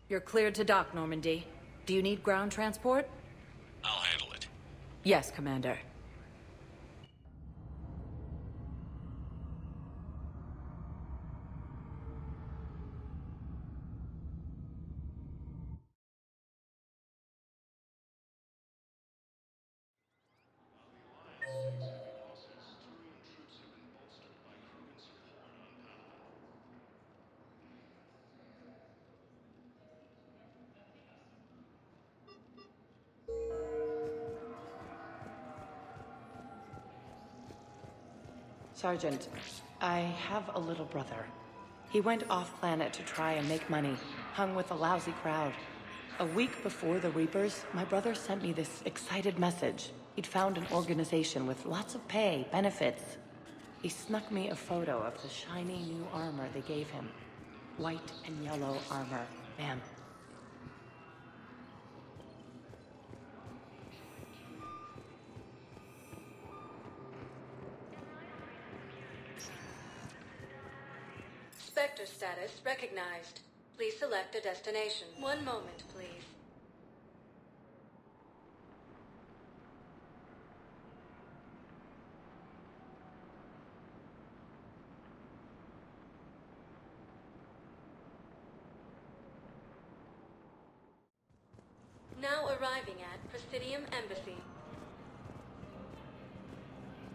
You're cleared to dock, Normandy. Do you need ground transport? I'll handle it. Yes, Commander. Sergeant, I have a little brother. He went off-planet to try and make money, hung with a lousy crowd. A week before the Reapers, my brother sent me this excited message. He'd found an organization with lots of pay, benefits. He snuck me a photo of the shiny new armor they gave him. White and yellow armor, ma'am. Spectre status recognized. Please select a destination. One moment, please. Now arriving at Presidium Embassy.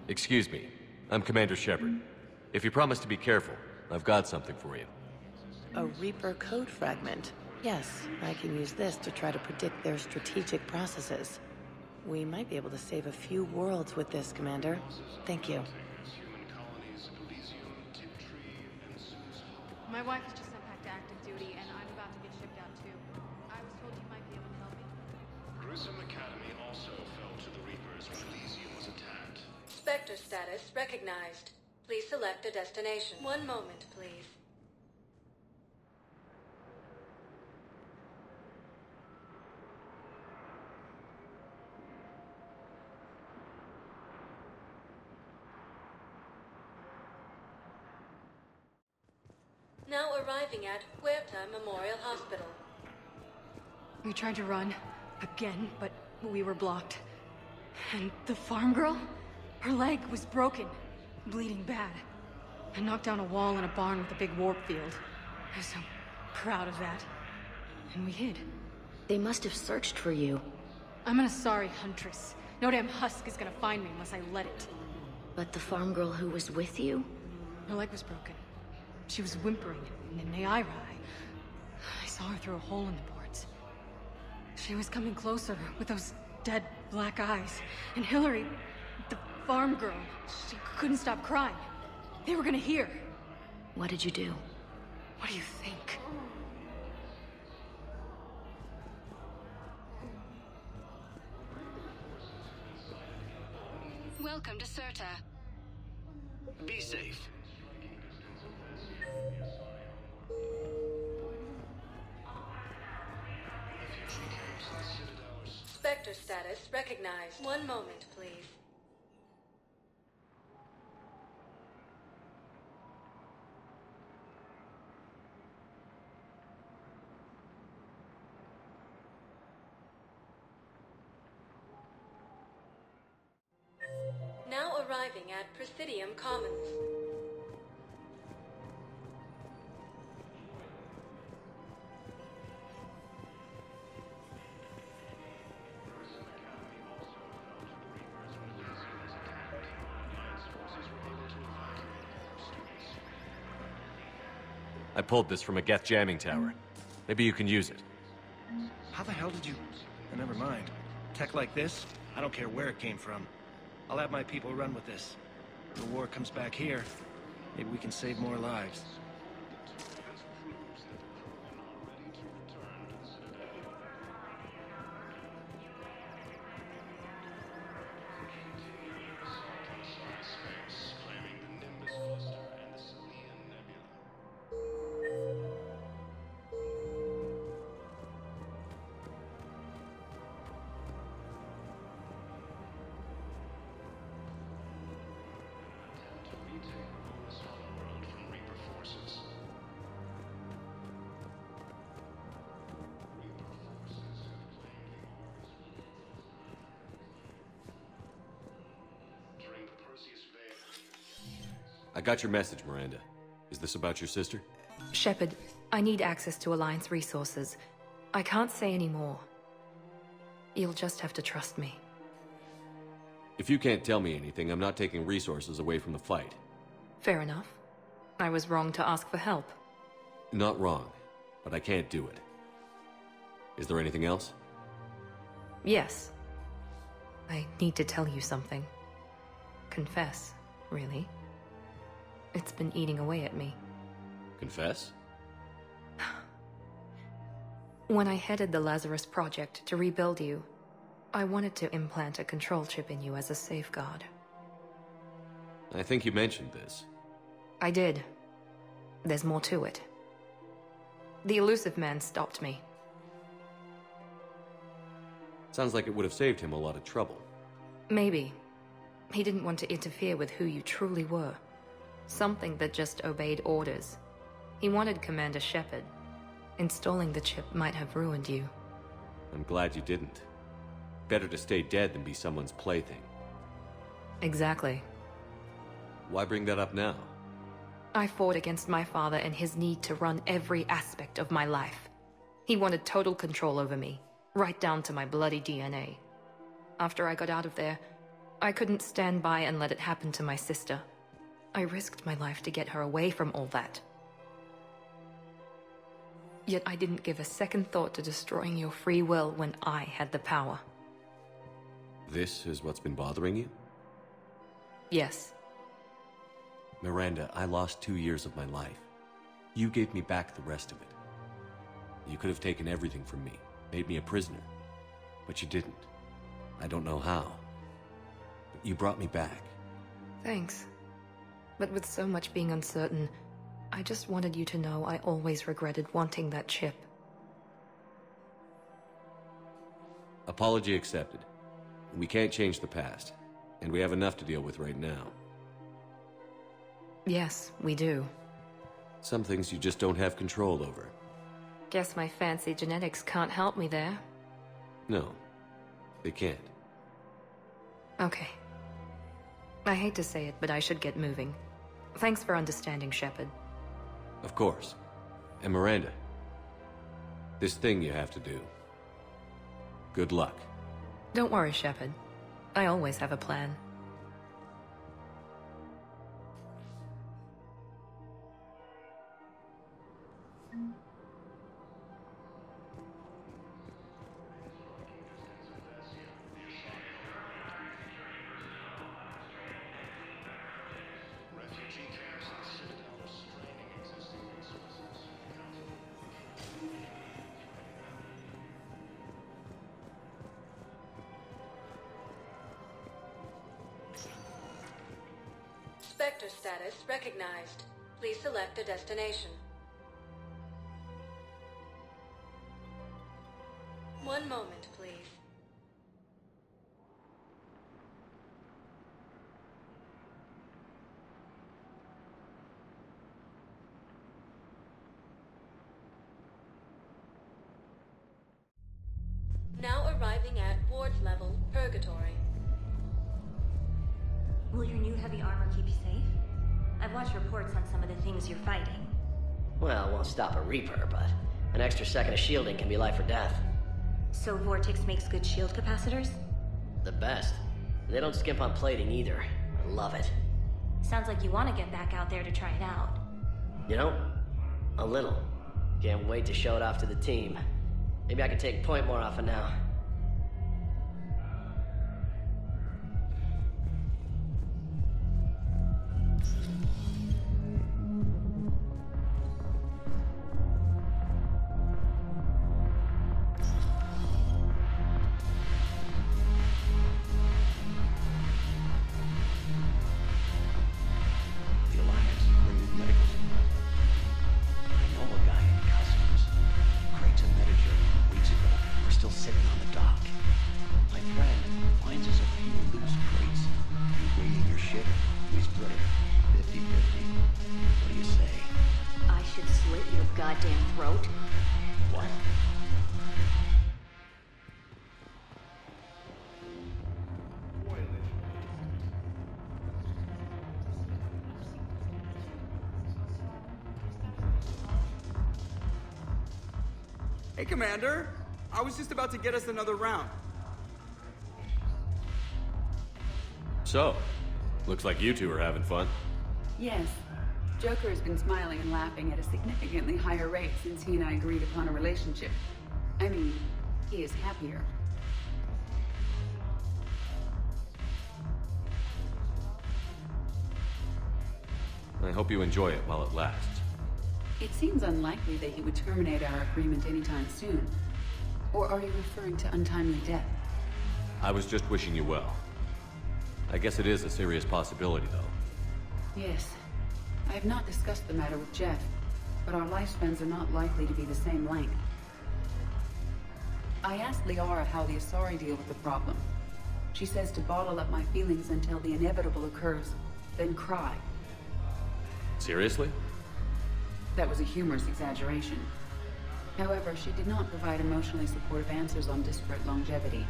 Excuse me. I'm Commander Shepard. If you promise to be careful, I've got something for you. A Reaper code fragment. Yes, I can use this to try to predict their strategic processes. We might be able to save a few worlds with this, Commander. Thank you. My wife was just sent back to active duty, and I'm about to get shipped out too. I was told you might be able to help me. Grissom Academy also fell to the Reapers when Elysium was attacked. Spectre status recognized. Please select a destination. One moment, please. Now arriving at Huerta Memorial Hospital. We tried to run, again, but we were blocked. And the farm girl? Her leg was broken, bleeding bad. I knocked down a wall in a barn with a big warp field. I was so proud of that. And we hid. They must have searched for you. I'm an Asari huntress. No damn husk is gonna find me unless I let it. But the farm girl who was with you? Her leg was broken. She was whimpering, and Naira, I saw her through a hole in the boards. She was coming closer with those dead black eyes. And Hillary, the farm girl, she couldn't stop crying. They were gonna hear. What did you do? What do you think? Welcome to Serta. Be safe. Spectre status recognized. One moment, please. Now arriving at Presidium Commons. I pulled this from a Geth jamming tower. Maybe you can use it. How the hell did you... Never mind. Tech like this, I don't care where it came from. I'll have my people run with this. If the war comes back here, maybe we can save more lives. I got your message, Miranda. Is this about your sister? Shepard, I need access to Alliance resources. I can't say any more. You'll just have to trust me. If you can't tell me anything, I'm not taking resources away from the fight. Fair enough. I was wrong to ask for help. Not wrong, but I can't do it. Is there anything else? Yes. I need to tell you something. Confess, really. It's been eating away at me. Confess? When I headed the Lazarus Project to rebuild you, I wanted to implant a control chip in you as a safeguard. I think you mentioned this. I did. There's more to it. The elusive man stopped me. Sounds like it would have saved him a lot of trouble. Maybe. He didn't want to interfere with who you truly were. Something that just obeyed orders. He wanted Commander Shepard. Installing the chip might have ruined you. I'm glad you didn't. Better to stay dead than be someone's plaything. Exactly. Why bring that up now? I fought against my father and his need to run every aspect of my life. He wanted total control over me, right down to my bloody DNA. After I got out of there, I couldn't stand by and let it happen to my sister. I risked my life to get her away from all that. Yet I didn't give a second thought to destroying your free will when I had the power. This is what's been bothering you? Yes. Miranda, I lost 2 years of my life. You gave me back the rest of it. You could have taken everything from me, made me a prisoner. But you didn't. I don't know how. But you brought me back. Thanks. But with so much being uncertain, I just wanted you to know I always regretted wanting that chip. Apology accepted. We can't change the past, and we have enough to deal with right now. Yes, we do. Some things you just don't have control over. Guess my fancy genetics can't help me there. No, they can't. Okay. I hate to say it, but I should get moving. Thanks for understanding, Shepard. Of course. And Miranda, this thing you have to do. Good luck. Don't worry, Shepard. I always have a plan. Refugee camps in the Citadel are straining existing resources. Spectre status recognized. Please select a destination. One moment, please. Now arriving at ward level, Purgatory. Will your new heavy armor keep you safe? I've watched reports on some of the things you're fighting. Well, it won't stop a Reaper, but an extra second of shielding can be life or death. So Vortex makes good shield capacitors? The best. They don't skimp on plating either. I love it. Sounds like you want to get back out there to try it out. You know, A little. Can't wait to show it off to the team. Maybe I can take point more often now. Hey, Commander. I was just about to get us another round. So, looks like you two are having fun. Yes. Joker has been smiling and laughing at a significantly higher rate since he and I agreed upon a relationship. I mean, he is happier. I hope you enjoy it while it lasts. It seems unlikely that he would terminate our agreement anytime soon. Or are you referring to untimely death? I was just wishing you well. I guess it is a serious possibility, though. Yes. I have not discussed the matter with Jeff, but our lifespans are not likely to be the same length. I asked Liara how the Asari deal with the problem. She says to bottle up my feelings until the inevitable occurs, then cry. Seriously? That was a humorous exaggeration. However, she did not provide emotionally supportive answers on disparate longevity.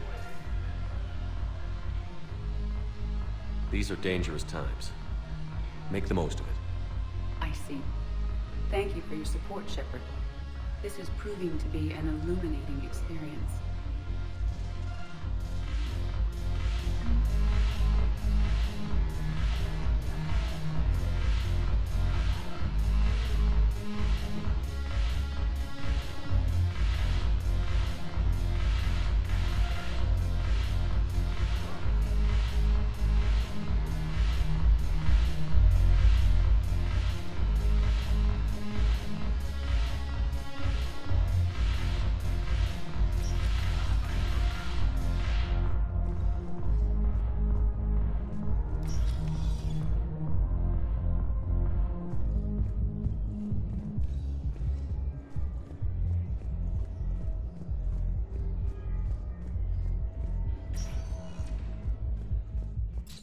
These are dangerous times. Make the most of it. I see. Thank you for your support, Shepard. This is proving to be an illuminating experience.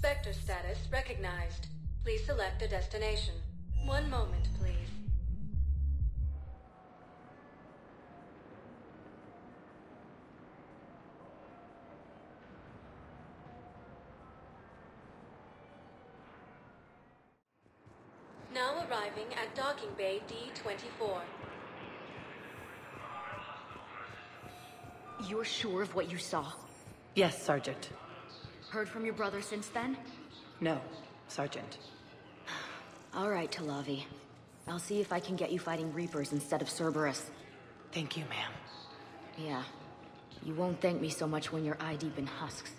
Spectre status recognized. Please select a destination. One moment, please. Now arriving at docking bay D-24. You're sure of what you saw? Yes, Sergeant. Heard from your brother since then? No, Sergeant. All right, Talavi. I'll see if I can get you fighting Reapers instead of Cerberus. Thank you, ma'am. Yeah. You won't thank me so much when you're eye-deep in husks.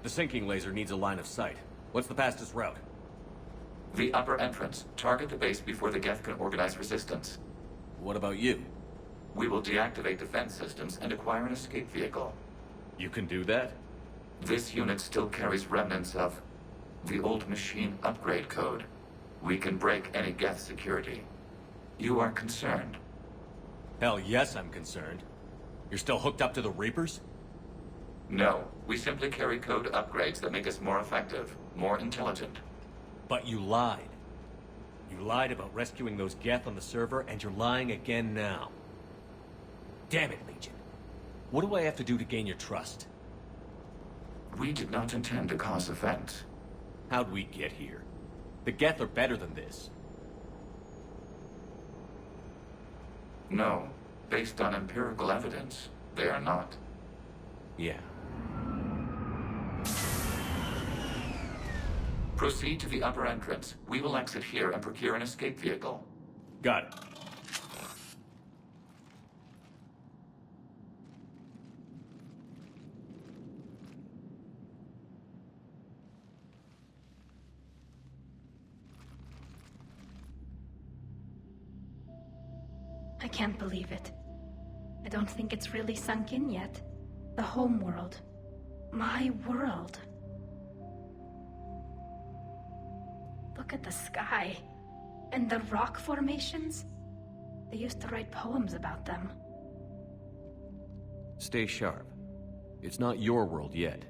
The sinking laser needs a line of sight. What's the fastest route? The upper entrance. Target the base before the Geth can organize resistance. What about you? We will deactivate defense systems and acquire an escape vehicle. You can do that? This unit still carries remnants of the old machine upgrade code. We can break any Geth security. You are concerned? Hell yes, I'm concerned. You're still hooked up to the Reapers? No, we simply carry code upgrades that make us more effective, more intelligent. But you lied. You lied about rescuing those Geth on the server, and you're lying again now. Damn it, Legion. What do I have to do to gain your trust? We did not intend to cause offense. How'd we get here? The Geth are better than this. No, based on empirical evidence, they are not. Yeah. Proceed to the upper entrance. We will exit here and procure an escape vehicle. Got it. I can't believe it. I don't think it's really sunk in yet. The home world. My world. Look at the sky. And the rock formations. They used to write poems about them. Stay sharp. It's not your world yet.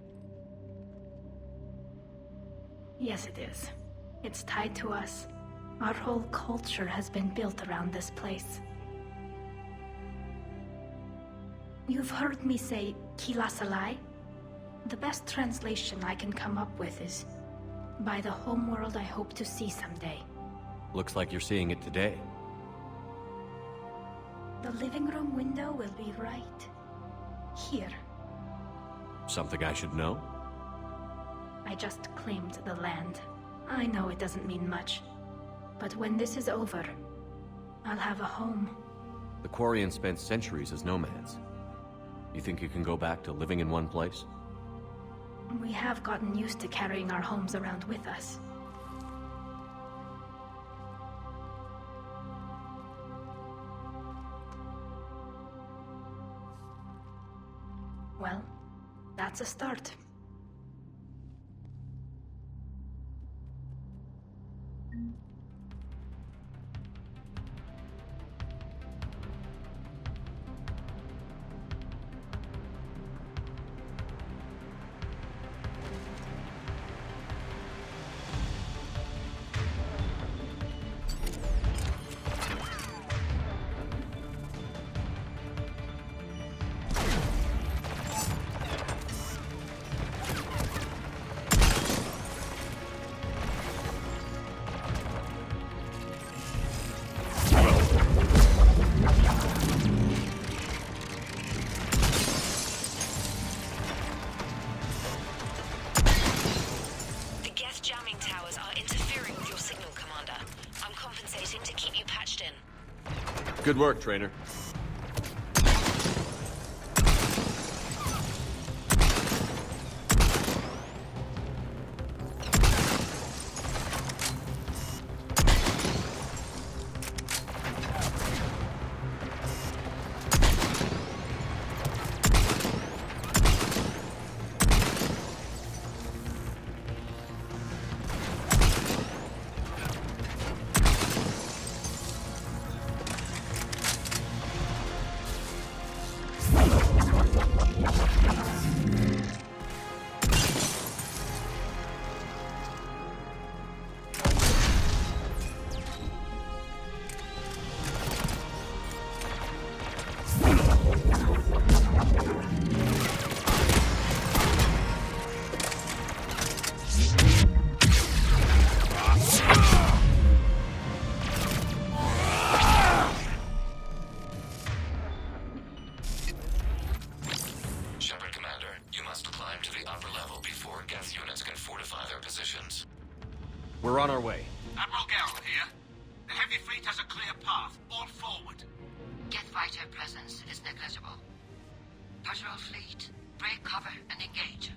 Yes, it is. It's tied to us. Our whole culture has been built around this place. You've heard me say Kilasalai? The best translation I can come up with is, by the homeworld I hope to see someday. Looks like you're seeing it today. The living room window will be right here. Something I should know? I just claimed the land. I know it doesn't mean much, but when this is over, I'll have a home. The Quarians spent centuries as nomads. You think you can go back to living in one place? We have gotten used to carrying our homes around with us. Well, that's a start. Good work, trainer. our Geth units can fortify their positions. We're on our way. Admiral Geralt here. The heavy fleet has a clear path. All forward. Geth fighter presence is negligible. Patrol fleet, break cover and engage.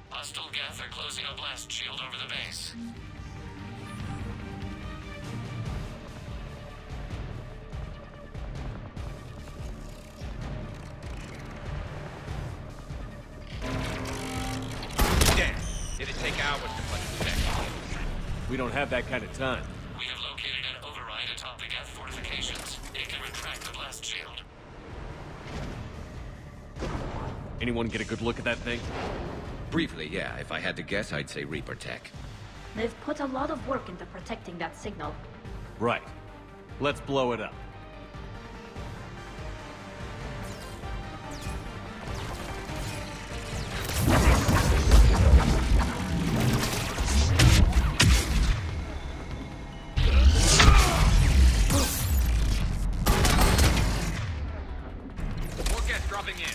Hostile Geth are closing a blast shield over the base. Damn. It'd take hours to punch the deck. We don't have that kind of time. We have located an override atop the Geth fortifications. It can retract the blast shield. Anyone get a good look at that thing? Briefly, yeah. If I had to guess, I'd say Reaper tech. They've put a lot of work into protecting that signal. Right. Let's blow it up. More Geth dropping in.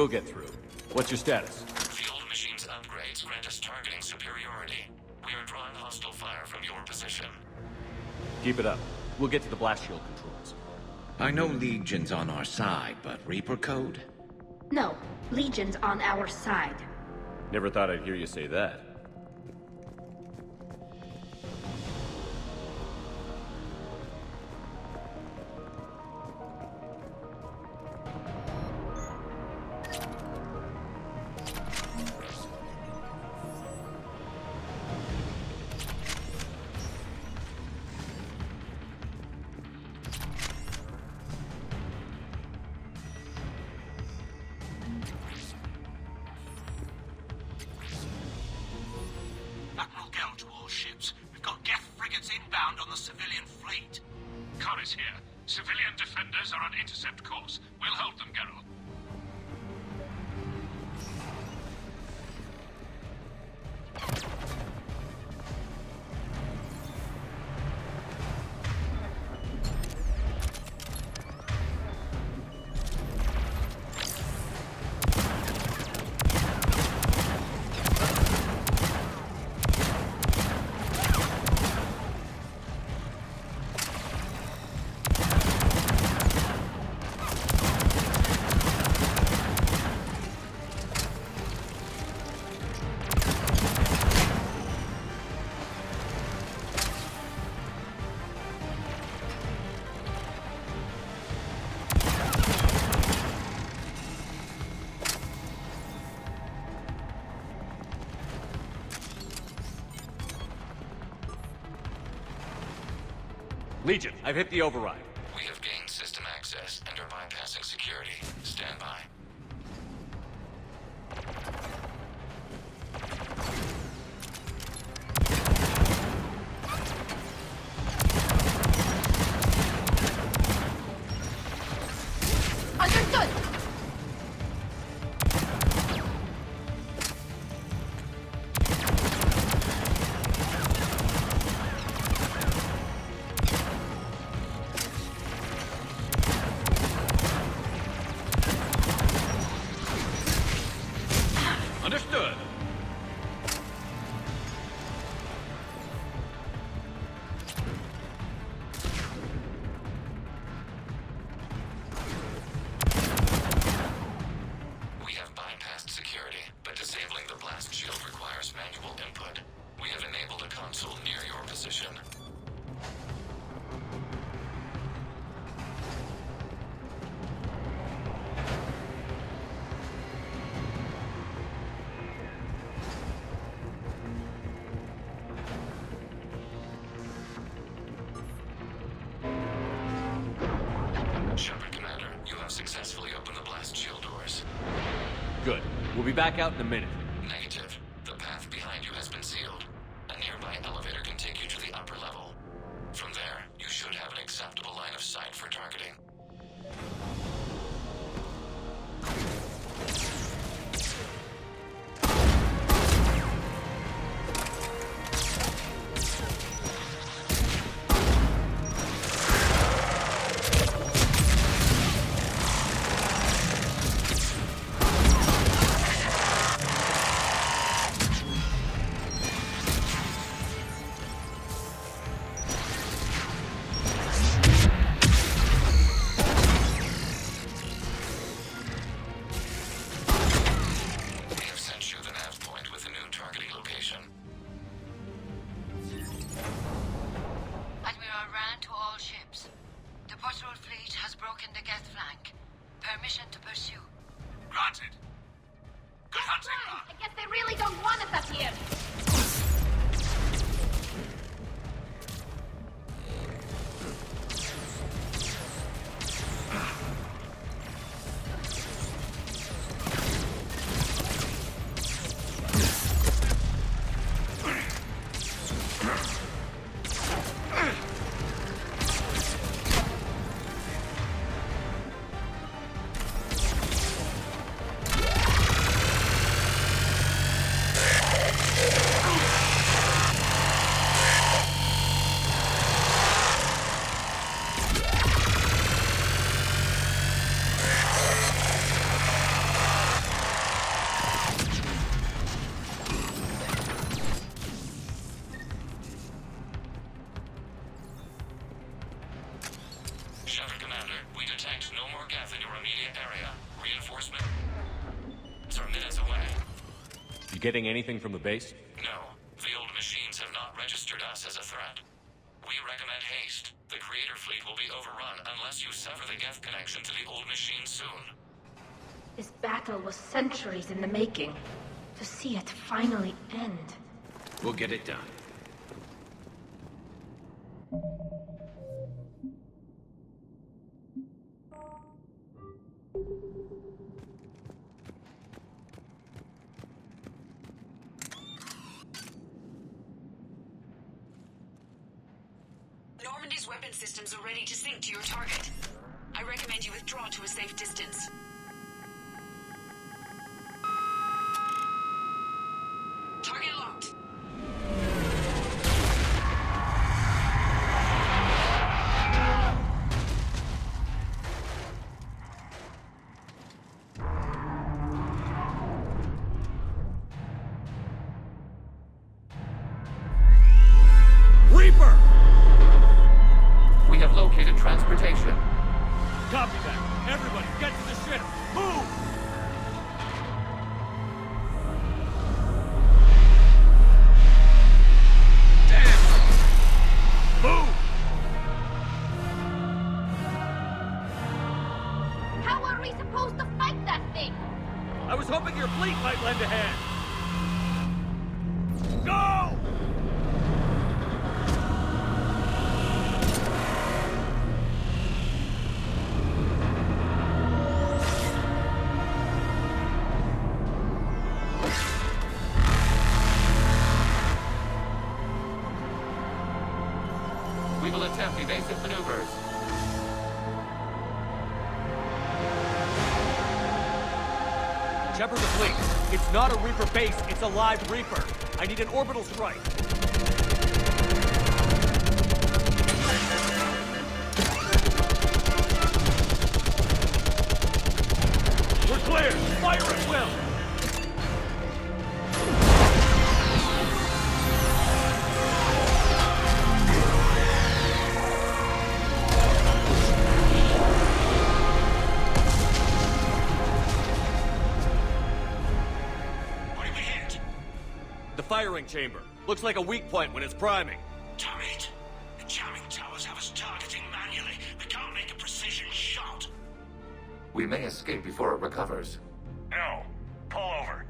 We'll get through. What's your status? The old machine's upgrades grant us targeting superiority. We are drawing hostile fire from your position. Keep it up. We'll get to the blast shield controls. I know Legion's on our side, but Reaper code? No, Legion's on our side. Never thought I'd hear you say that. Corris here. Civilian defenders are on intercept course. We'll hold them, Geralt. Legion, I've hit the override. We have gained system access and are bypassing security. Stand by. Understood! Understood. We have bypassed security, but disabling the blast shield requires manual input. We have enabled a console near your position. Shepard, Commander, you have successfully opened the blast shield doors. Good. We'll be back out in a minute. Negative. The path behind you has been sealed. A nearby elevator can take you to the upper level. From there, you should have an acceptable line of sight for targeting. We have sent you the nav point with a new targeting location. Admiral ran to all ships. The patrol fleet has broken the Geth flank. Permission to pursue. Granted. Good hunting, Ra. I guess they really don't want us up here. getting anything from the base? No. The old machines have not registered us as a threat. We recommend haste. The Creator Fleet will be overrun unless you sever the Geth connection to the old machine soon. This battle was centuries in the making. To see it finally end. We'll get it done. Normandy's weapon systems are ready to sync to your target. I recommend you withdraw to a safe distance. Target locked. Reaper! We have located transportation. Copy that. Everybody, get to the ship. Move! Move! How are we supposed to fight that thing? I was hoping your fleet might lend a hand. Go! We will attempt evasive maneuvers. Shepard the fleet. It's not a Reaper base, it's a live Reaper. I need an orbital strike. We're clear! Fire at will! Firing chamber. Looks like a weak point when it's priming. Damn it! The jamming towers have us targeting manually. We can't make a precision shot. We may escape before it recovers. No. Pull over.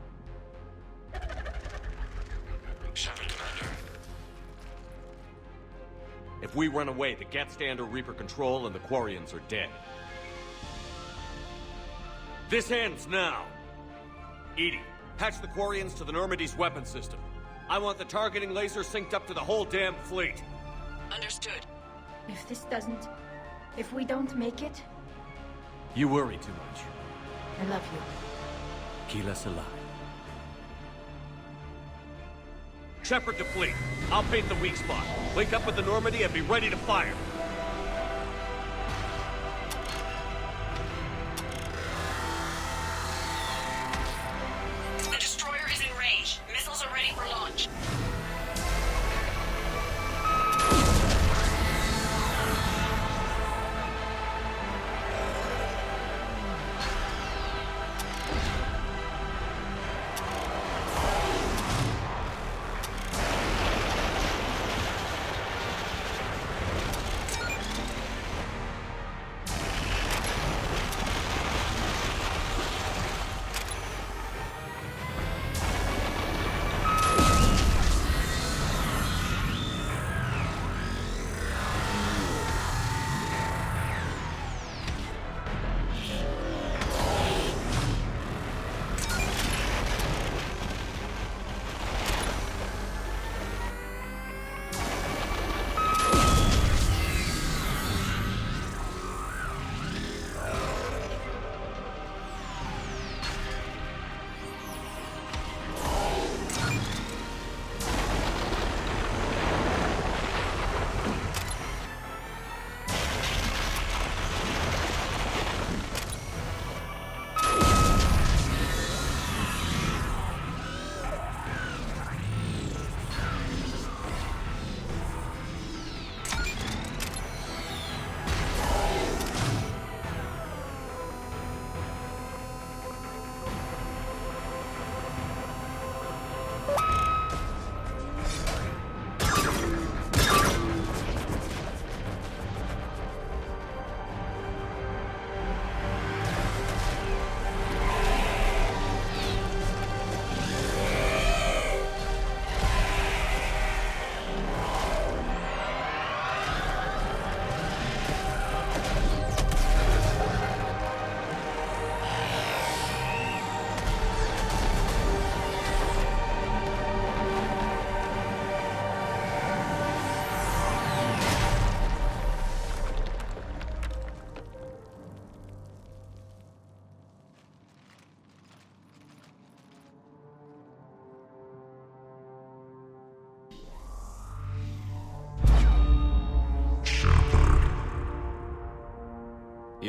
Shepard, Commander. If we run away, the Geth stay under Reaper control and the Quarians are dead. This ends now. Edie, patch the Quarians to the Normandy's weapon system. I want the targeting laser synced up to the whole damn fleet. Understood. If this doesn't... If we don't make it, You worry too much. I love you. Keep us alive. Shepard to fleet. I'll paint the weak spot. Link up with the Normandy and be ready to fire. The destroyer is in range. Missiles are ready for launch.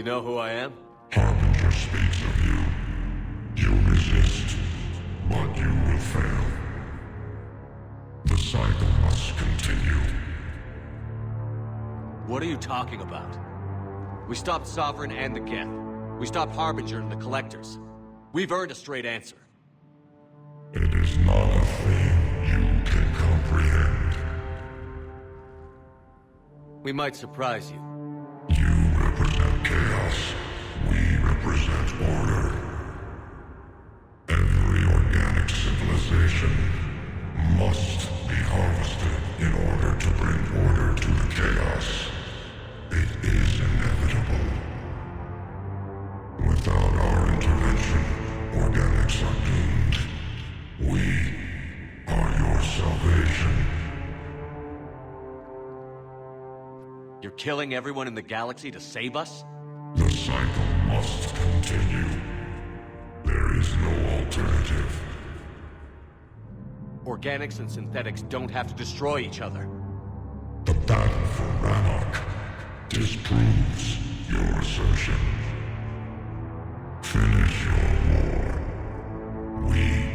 You know who I am? Harbinger speaks of you. You resist, but you will fail. The cycle must continue. What are you talking about? We stopped Sovereign and the Geth. We stopped Harbinger and the Collectors. We've earned a straight answer. It is not a thing you can comprehend. We might surprise you. You represent chaos. We represent order. Every organic civilization must be harvested in order to bring order to the chaos. It is inevitable. Without our intervention, organics are doomed. We are your salvation. You're killing everyone in the galaxy to save us? The cycle must continue. There is no alternative. Organics and synthetics don't have to destroy each other. The battle for Rannoch disproves your assertion. Finish your war. We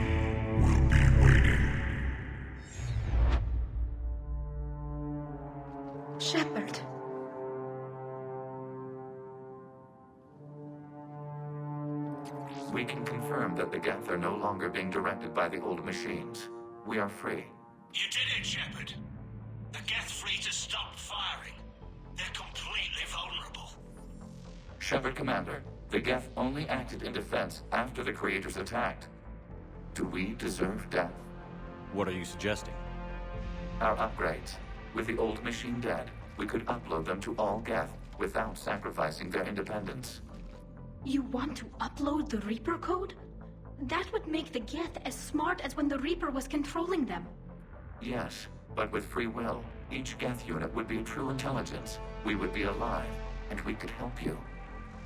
will be waiting. Shepard. We can confirm that the Geth are no longer being directed by the old machines. We are free. You did it, Shepard. The Geth fleet has stopped firing. They're completely vulnerable. Shepard Commander, the Geth only acted in defense after the Creators attacked. Do we deserve death? What are you suggesting? Our upgrades. With the old machine dead, we could upload them to all Geth without sacrificing their independence. You want to upload the Reaper code? That would make the Geth as smart as when the Reaper was controlling them. Yes, but with free will, each Geth unit would be true intelligence. We would be alive, and we could help you.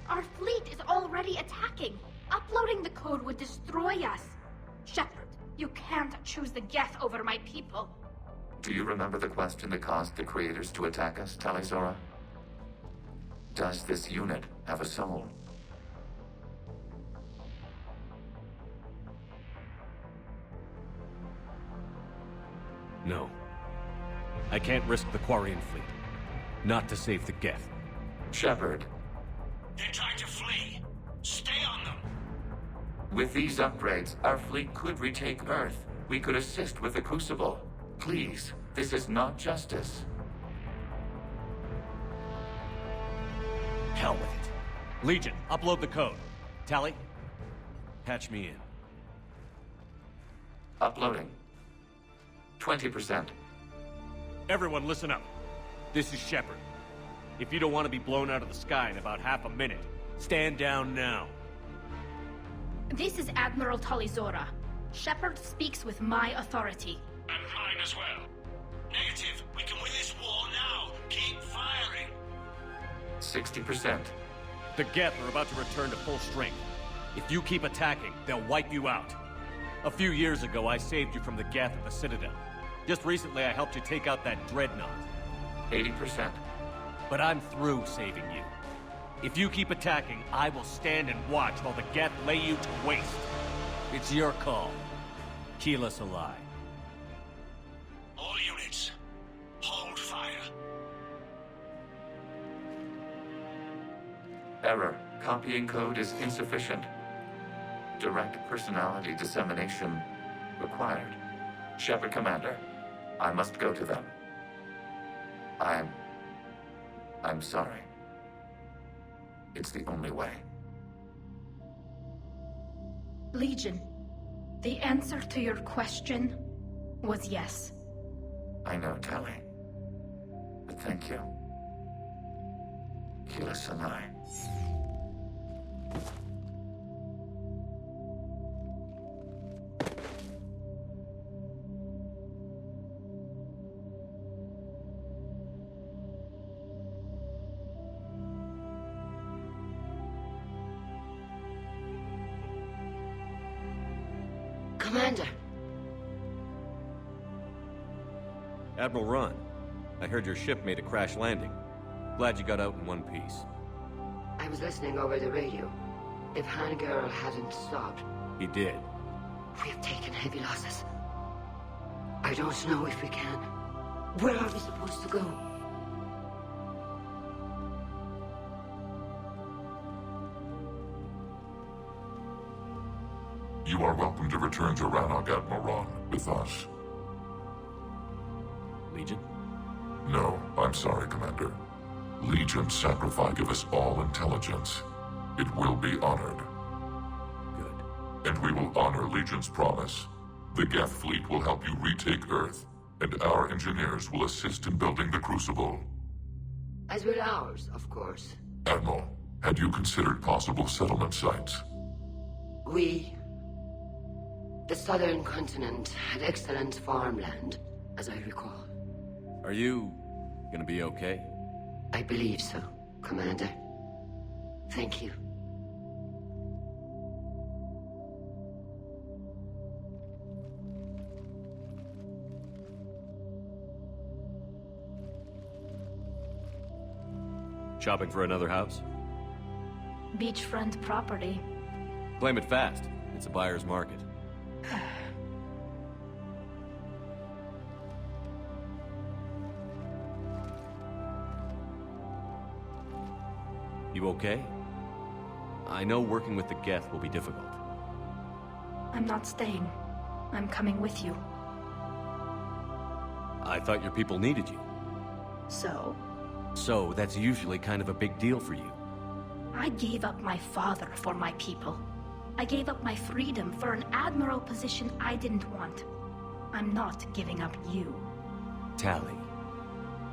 Our fleet is already attacking. Uploading the code would destroy us. Shepard, you can't choose the Geth over my people. Do you remember the question that caused the Creators to attack us, Talizora? Does this unit have a soul? No. I can't risk the Quarian fleet. Not to save the Geth. Shepard. They're trying to flee. Stay on them. With these upgrades, our fleet could retake Earth. We could assist with the Crucible. Please, this is not justice. Hell with it. Legion, upload the code. Tally, patch me in. Uploading. 20%. Everyone listen up. This is Shepard. If you don't want to be blown out of the sky in about half a minute, stand down now. This is Admiral Talizora. Shepard speaks with my authority. And mine as well. Negative. We can win this war now. Keep firing. 60%. The Geth are about to return to full strength. If you keep attacking, they'll wipe you out. A few years ago, I saved you from the Geth at the Citadel. Just recently, I helped you take out that dreadnought. 80%. But I'm through saving you. If you keep attacking, I will stand and watch while the Geth lay you to waste. It's your call. Keep us alive. All units, hold fire. Error. Copying code is insufficient. Direct personality dissemination required. Shepard Commander, I must go to them. I'm sorry. It's the only way. Legion, the answer to your question was yes. I know, Tali. But thank you. Kila Sanai. Commander! Admiral Ron, I heard your ship made a crash landing. Glad you got out in one piece. I was listening over the radio. If Hangirl hadn't stopped... He did. We have taken heavy losses. I don't know if we can. Where are we supposed to go? You are welcome to return to Rannoch at Moran with us. Legion? No, I'm sorry, Commander. Legion sacrifice give us all intelligence. It will be honored. Good. And we will honor Legion's promise. The Geth fleet will help you retake Earth, and our engineers will assist in building the Crucible. As will ours, of course. Admiral, had you considered possible settlement sites? The southern continent had excellent farmland, as I recall. Are you gonna be okay? I believe so, Commander. Thank you. Shopping for another house? Beachfront property. Claim it fast. It's a buyer's market. You okay? I know working with the Geth will be difficult. I'm not staying. I'm coming with you. I thought your people needed you. So? So, that's usually kind of a big deal for you. I gave up my father for my people. I gave up my freedom for an admiral position I didn't want. I'm not giving up you. Tali.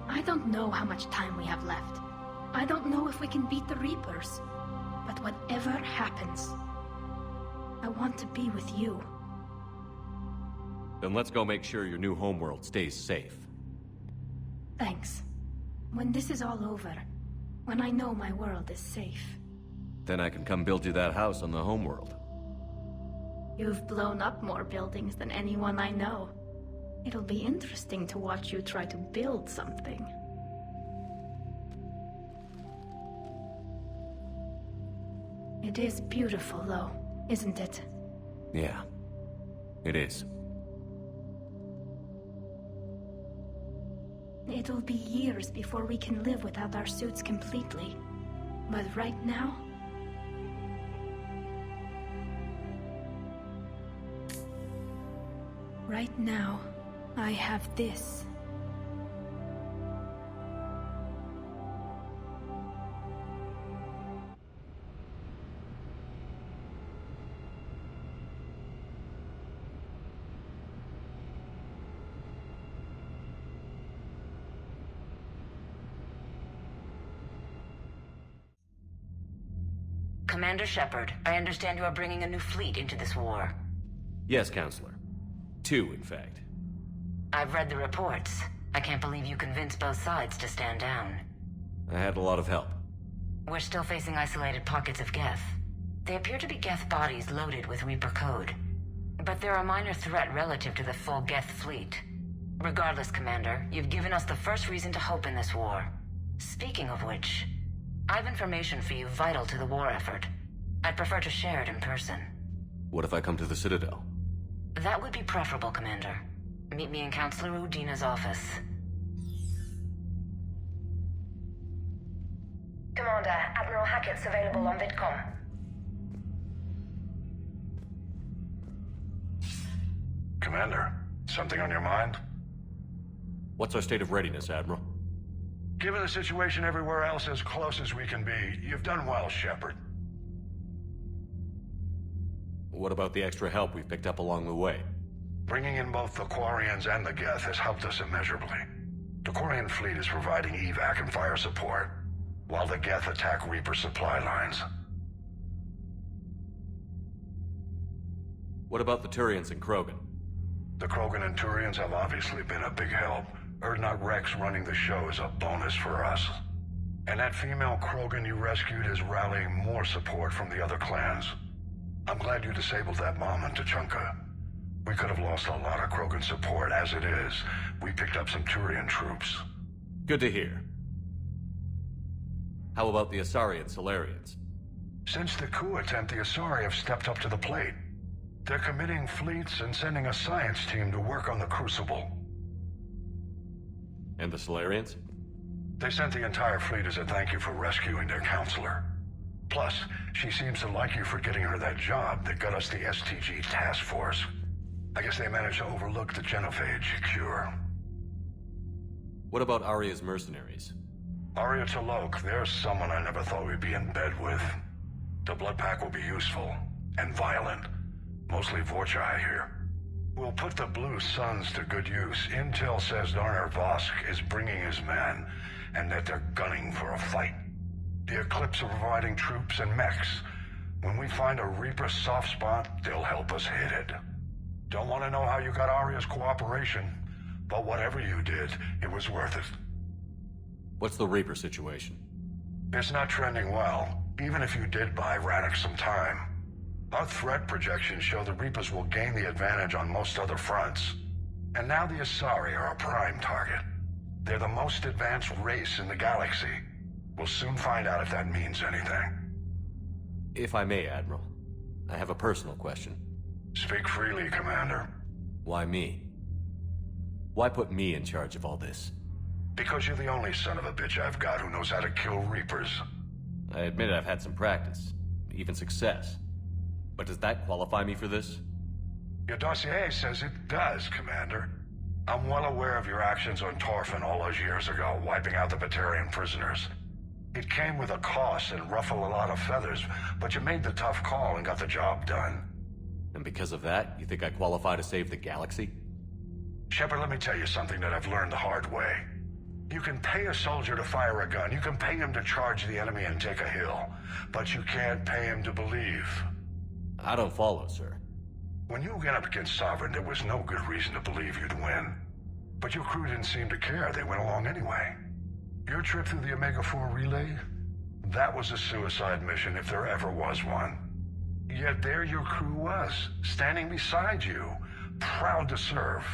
I don't know how much time we have left. I don't know if we can beat the Reapers. But whatever happens, I want to be with you. Then let's go make sure your new homeworld stays safe. Thanks. When this is all over, when I know my world is safe. Then I can come build you that house on the homeworld. You've blown up more buildings than anyone I know. It'll be interesting to watch you try to build something. It is beautiful, though, isn't it? Yeah, it is. It'll be years before we can live without our suits completely. But right now... Right now, I have this. Commander Shepard, I understand you are bringing a new fleet into this war. Yes, Counselor. 2, in fact. I've read the reports. I can't believe you convinced both sides to stand down. I had a lot of help. We're still facing isolated pockets of Geth. They appear to be Geth bodies loaded with Reaper code. But they're a minor threat relative to the full Geth fleet. Regardless, Commander, you've given us the first reason to hope in this war. Speaking of which, I've information for you vital to the war effort. I'd prefer to share it in person. What if I come to the Citadel? That would be preferable, Commander. Meet me in Counselor Udina's office. Commander, Admiral Hackett's available on VidCom. Commander, something on your mind? What's our state of readiness, Admiral? Given the situation everywhere else as close as we can be, you've done well, Shepard. What about the extra help we've picked up along the way? Bringing in both the Quarians and the Geth has helped us immeasurably. The Quarian fleet is providing evac and fire support, while the Geth attack Reaper supply lines. What about the Turians and Krogan? The Krogan and Turians have obviously been a big help. Urdnot Rex running the show is a bonus for us. And that female Krogan you rescued is rallying more support from the other clans. I'm glad you disabled that bomb in Tuchanka. We could have lost a lot of Krogan support. As it is, we picked up some Turian troops. Good to hear. How about the Asari and Solarians? Since the coup attempt, the Asari have stepped up to the plate. They're committing fleets and sending a science team to work on the Crucible. And the Solarians? They sent the entire fleet as a thank you for rescuing their counselor. Plus, she seems to like you for getting her that job that got us the STG task force. I guess they managed to overlook the genophage cure. What about Arya's mercenaries? Arya T'Loak, there's someone I never thought we'd be in bed with. The Blood Pack will be useful, and violent. Mostly Vorcha, I hear. We'll put the Blue Suns to good use. Intel says Darner Vosk is bringing his men, and that they're gunning for a fight. The Eclipse are providing troops and mechs. When we find a Reaper soft spot, they'll help us hit it. Don't want to know how you got Arya's cooperation, but whatever you did, it was worth it. What's the Reaper situation? It's not trending well, even if you did buy Rannoch some time. Our threat projections show the Reapers will gain the advantage on most other fronts. And now the Asari are a prime target. They're the most advanced race in the galaxy. We'll soon find out if that means anything. If I may, Admiral, I have a personal question. Speak freely, Commander. Why me? Why put me in charge of all this? Because you're the only son of a bitch I've got who knows how to kill Reapers. I admit I've had some practice, even success. But does that qualify me for this? Your dossier says it does, Commander. I'm well aware of your actions on Torfin all those years ago, wiping out the Batarian prisoners. It came with a cost and ruffled a lot of feathers, but you made the tough call and got the job done. And because of that, you think I qualify to save the galaxy? Shepard, let me tell you something that I've learned the hard way. You can pay a soldier to fire a gun, you can pay him to charge the enemy and take a hill, but you can't pay him to believe. I don't follow, sir. When you went up against Sovereign, there was no good reason to believe you'd win. But your crew didn't seem to care, they went along anyway. Your trip through the Omega-4 relay? That was a suicide mission if there ever was one. Yet there your crew was, standing beside you, proud to serve.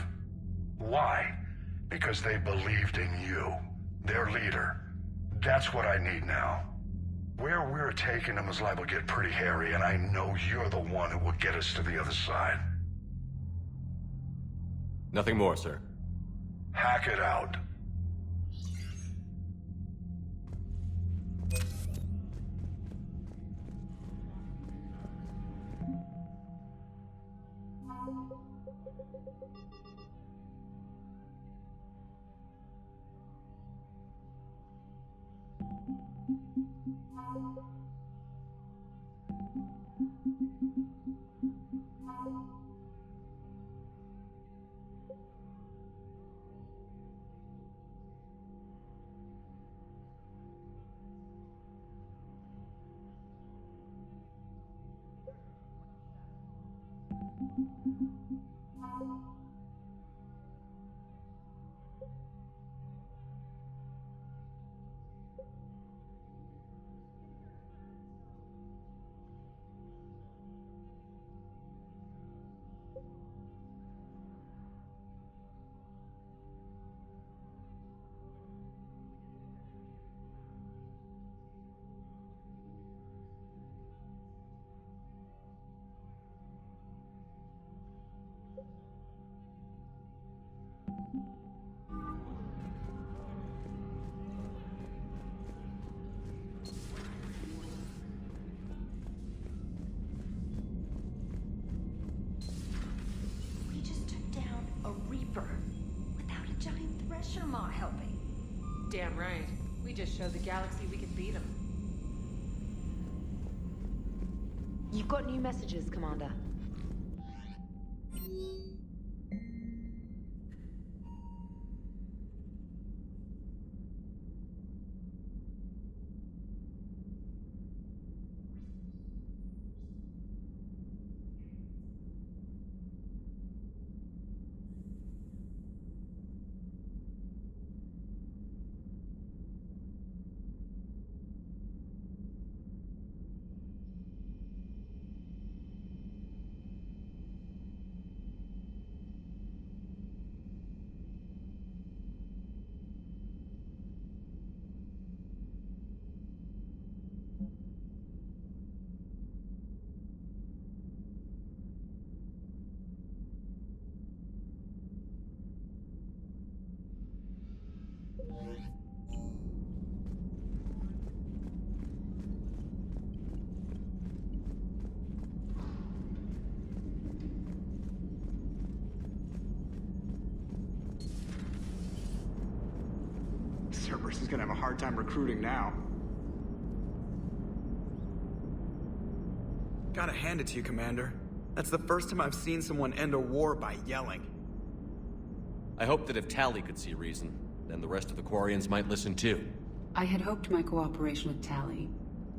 Why? Because they believed in you, their leader. That's what I need now. Where we're taking them is liable to get pretty hairy, and I know you're the one who will get us to the other side. Nothing more, sir. Hack it out. Damn right. We just showed the galaxy we could beat them. You've got new messages, Commander. course, he's gonna have a hard time recruiting now. Gotta hand it to you, Commander. That's the first time I've seen someone end a war by yelling. I hope that if Tali could see reason, then the rest of the Quarians might listen too. I had hoped my cooperation with Tali,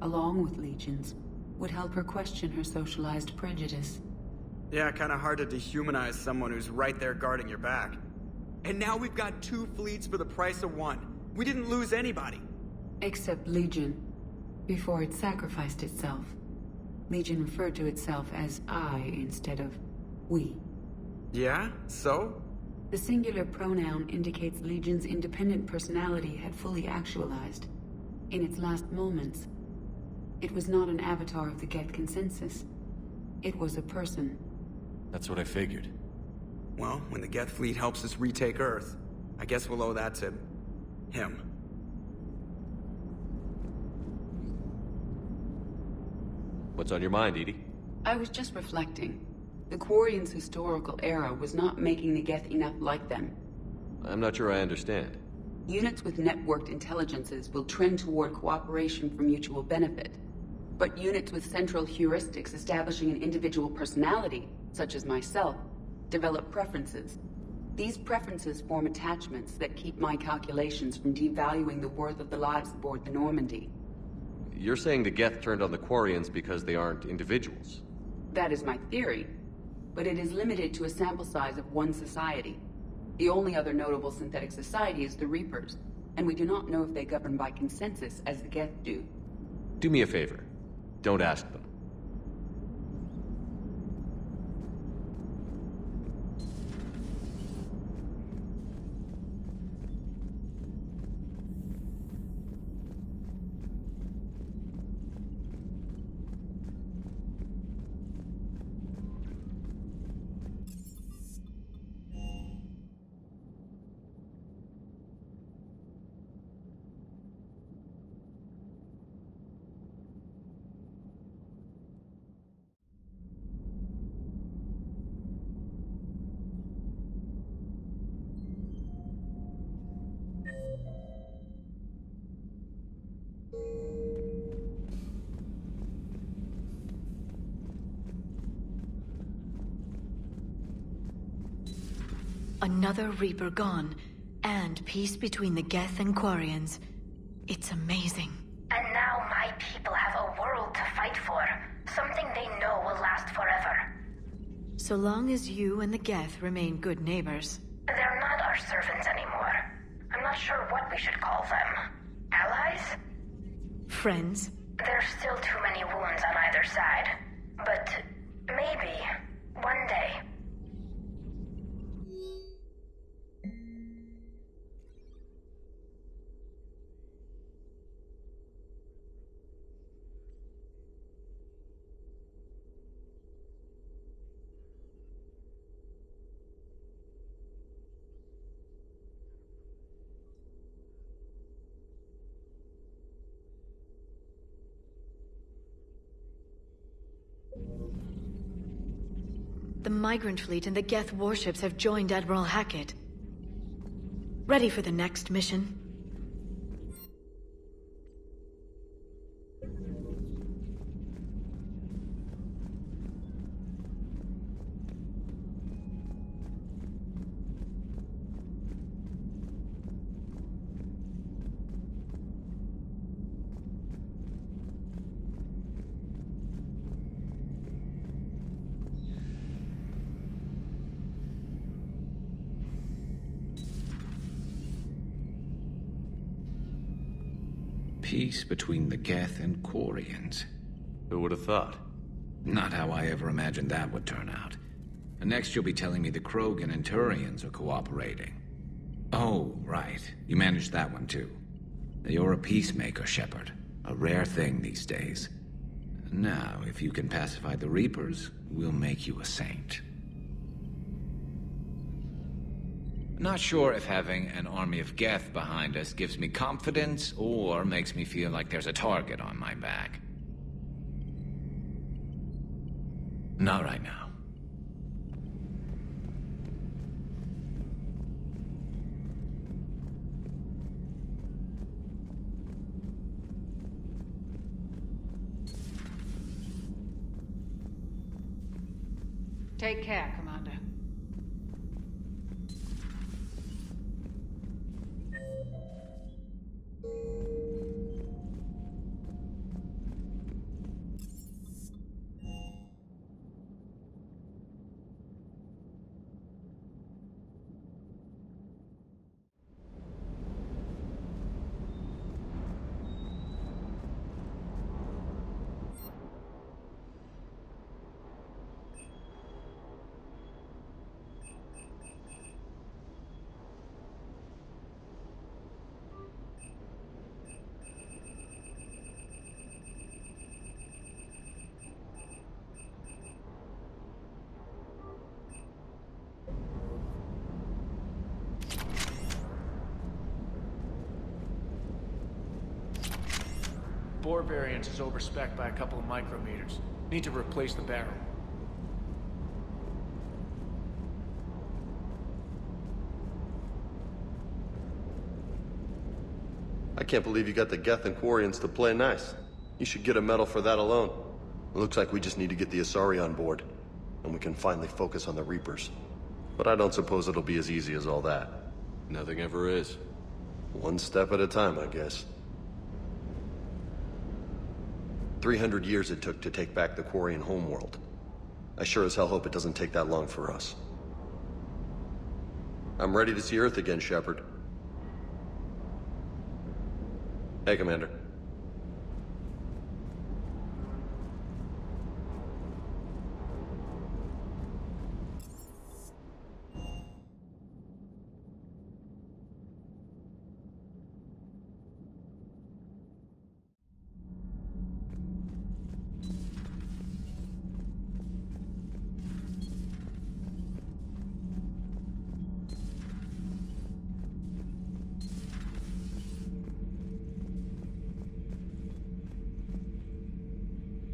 along with Legions, would help her question her socialized prejudice. Yeah, kinda hard to dehumanize someone who's right there guarding your back. And now we've got 2 fleets for the price of 1. We didn't lose anybody. Except Legion, before it sacrificed itself. Legion referred to itself as I instead of we. Yeah? So? The singular pronoun indicates Legion's independent personality had fully actualized. In its last moments, it was not an avatar of the Geth consensus. It was a person. That's what I figured. Well, when the Geth fleet helps us retake Earth, I guess we'll owe that to him. What's on your mind, Edie? I was just reflecting. The Quarians' historical era was not making the Geth enough like them. I'm not sure I understand. Units with networked intelligences will trend toward cooperation for mutual benefit. But units with central heuristics establishing an individual personality, such as myself, develop preferences. These preferences form attachments that keep my calculations from devaluing the worth of the lives aboard the Normandy. You're saying the Geth turned on the Quarians because they aren't individuals? That is my theory, but it is limited to a sample size of one society. The only other notable synthetic society is the Reapers, and we do not know if they govern by consensus as the Geth do. Do me a favor. Don't ask them. Another Reaper gone, and peace between the Geth and Quarians. It's amazing. And now my people have a world to fight for. Something they know will last forever. So long as you and the Geth remain good neighbors. They're not our servants anymore. I'm not sure what we should call them. Allies? Friends? There's still too many wounds on either side. But maybe, one day. The Migrant Fleet and the Geth warships have joined Admiral Hackett. Ready for the next mission? Peace between the Geth and Quarians. Who would have thought? Not how I ever imagined that would turn out. And next you'll be telling me the Krogan and Turians are cooperating. Oh, right. You managed that one too. You're a peacemaker, Shepard. A rare thing these days. Now, if you can pacify the Reapers, we'll make you a saint. Not sure if having an army of Geth behind us gives me confidence or makes me feel like there's a target on my back. Not right now. Take care, Commander. Bore variance is overspec by a couple of micrometers. Need to replace the barrel. I can't believe you got the Geth and Quarians to play nice. You should get a medal for that alone. It looks like we just need to get the Asari on board, and we can finally focus on the Reapers. But I don't suppose it'll be as easy as all that. Nothing ever is. One step at a time, I guess. 300 years it took to take back the Quarian homeworld. I sure as hell hope it doesn't take that long for us. I'm ready to see Earth again, Shepard. Hey, Commander.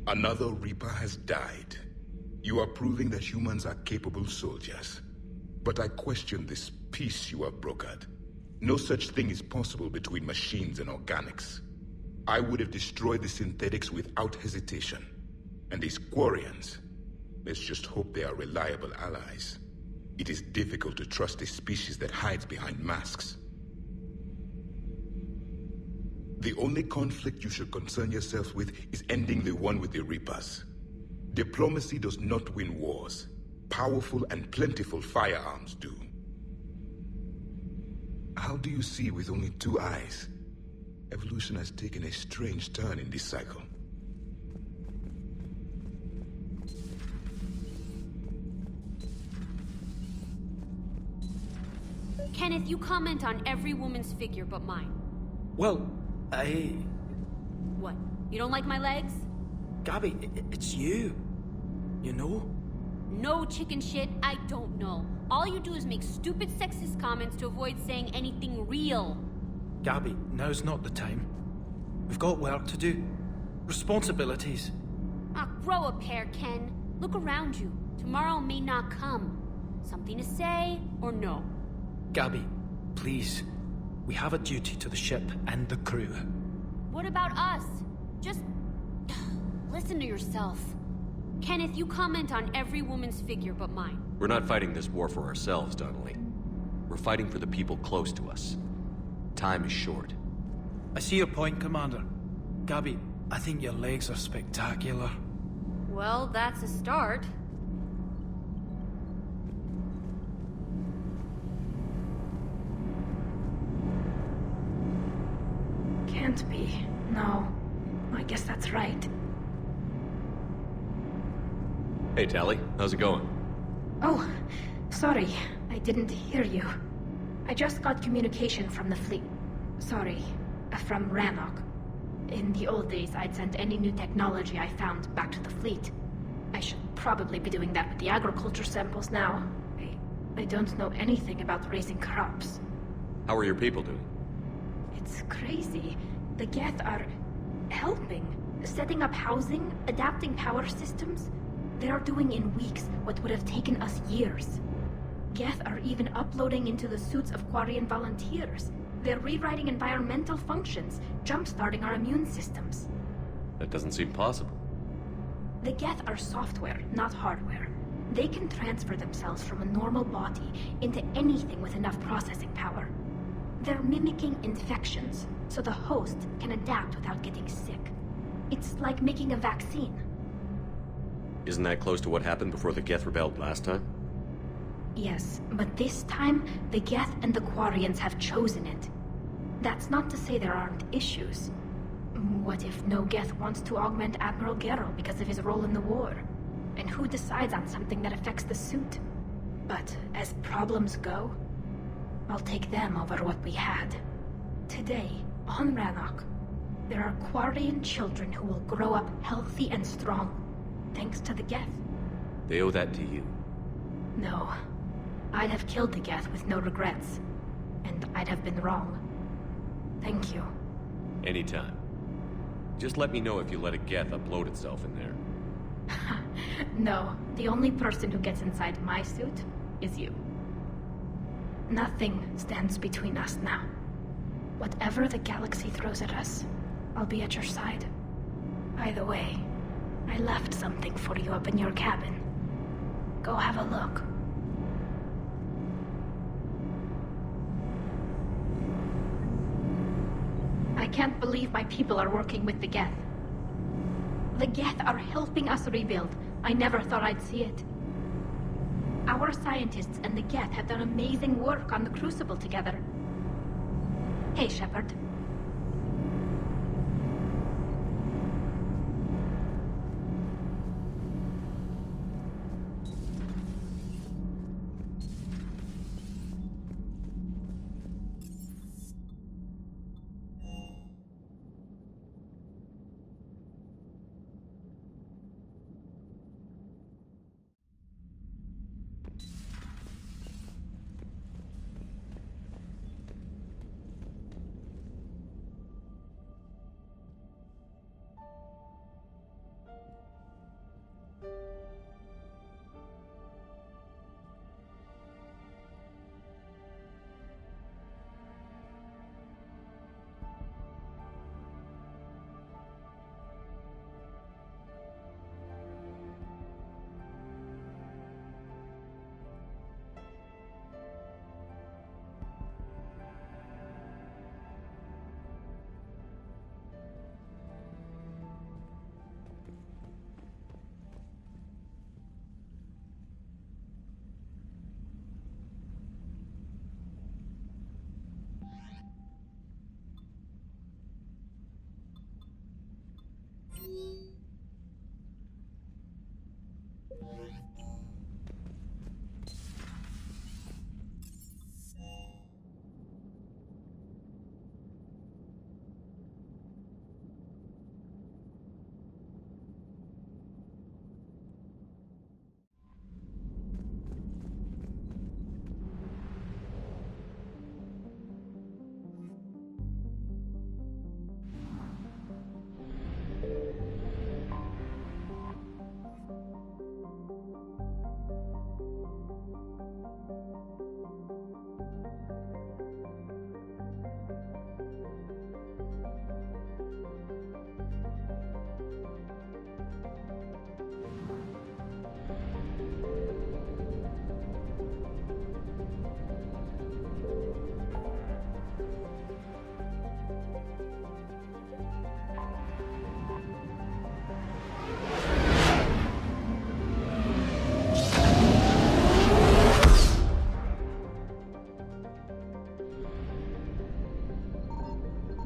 Another Reaper has died. You are proving that humans are capable soldiers. But I question this peace you have brokered. No such thing is possible between machines and organics. I would have destroyed the synthetics without hesitation. And these Quarians, let's just hope they are reliable allies. It is difficult to trust a species that hides behind masks. The only conflict you should concern yourself with is ending the one with the Reapers. Diplomacy does not win wars. Powerful and plentiful firearms do. How do you see with only 2 eyes? Evolution has taken a strange turn in this cycle. Kenneth, you comment on every woman's figure but mine. Well, What? You don't like my legs? Gabby, it's you. You know? No chicken shit, I don't know. All you do is make stupid sexist comments to avoid saying anything real. Gabby, now's not the time. We've got work to do. Responsibilities. Ah, grow a pair, Ken. Look around you. Tomorrow may not come. Something to say, or no? Gabby, please. We have a duty to the ship and the crew. What about us? Just... listen to yourself. Kenneth, you comment on every woman's figure but mine. We're not fighting this war for ourselves, Donnelly. We're fighting for the people close to us. Time is short. I see your point, Commander. Gabby, I think your legs are spectacular. Well, that's a start. Can't be. No. I guess that's right. Hey, Tally. How's it going? Oh, sorry. I didn't hear you. I just got communication from the fleet. Sorry, from Rannoch. In the old days, I'd sent any new technology I found back to the fleet. I should probably be doing that with the agriculture samples now. I don't know anything about raising crops. How are your people doing? It's crazy. The Geth are helping. Setting up housing, adapting power systems. They are doing in weeks what would have taken us years. Geth are even uploading into the suits of Quarian volunteers. They're rewriting environmental functions, jump-starting our immune systems. That doesn't seem possible. The Geth are software, not hardware. They can transfer themselves from a normal body into anything with enough processing power. They're mimicking infections, so the host can adapt without getting sick. It's like making a vaccine. Isn't that close to what happened before the Geth rebelled last time? Yes, but this time, the Geth and the Quarians have chosen it. That's not to say there aren't issues. What if no Geth wants to augment Admiral Geralt because of his role in the war? And who decides on something that affects the suit? But as problems go, I'll take them over what we had. Today, on Rannoch, there are Quarian children who will grow up healthy and strong, thanks to the Geth. They owe that to you. No. I'd have killed the Geth with no regrets. And I'd have been wrong. Thank you. Anytime. Just let me know if you let a Geth upload itself in there. No, the only person who gets inside my suit is you. Nothing stands between us now. Whatever the galaxy throws at us, I'll be at your side. By the way, I left something for you up in your cabin. Go have a look. I can't believe my people are working with the Geth. The Geth are helping us rebuild. I never thought I'd see it. Our scientists and the Geth have done amazing work on the Crucible together. Hey, Shepard.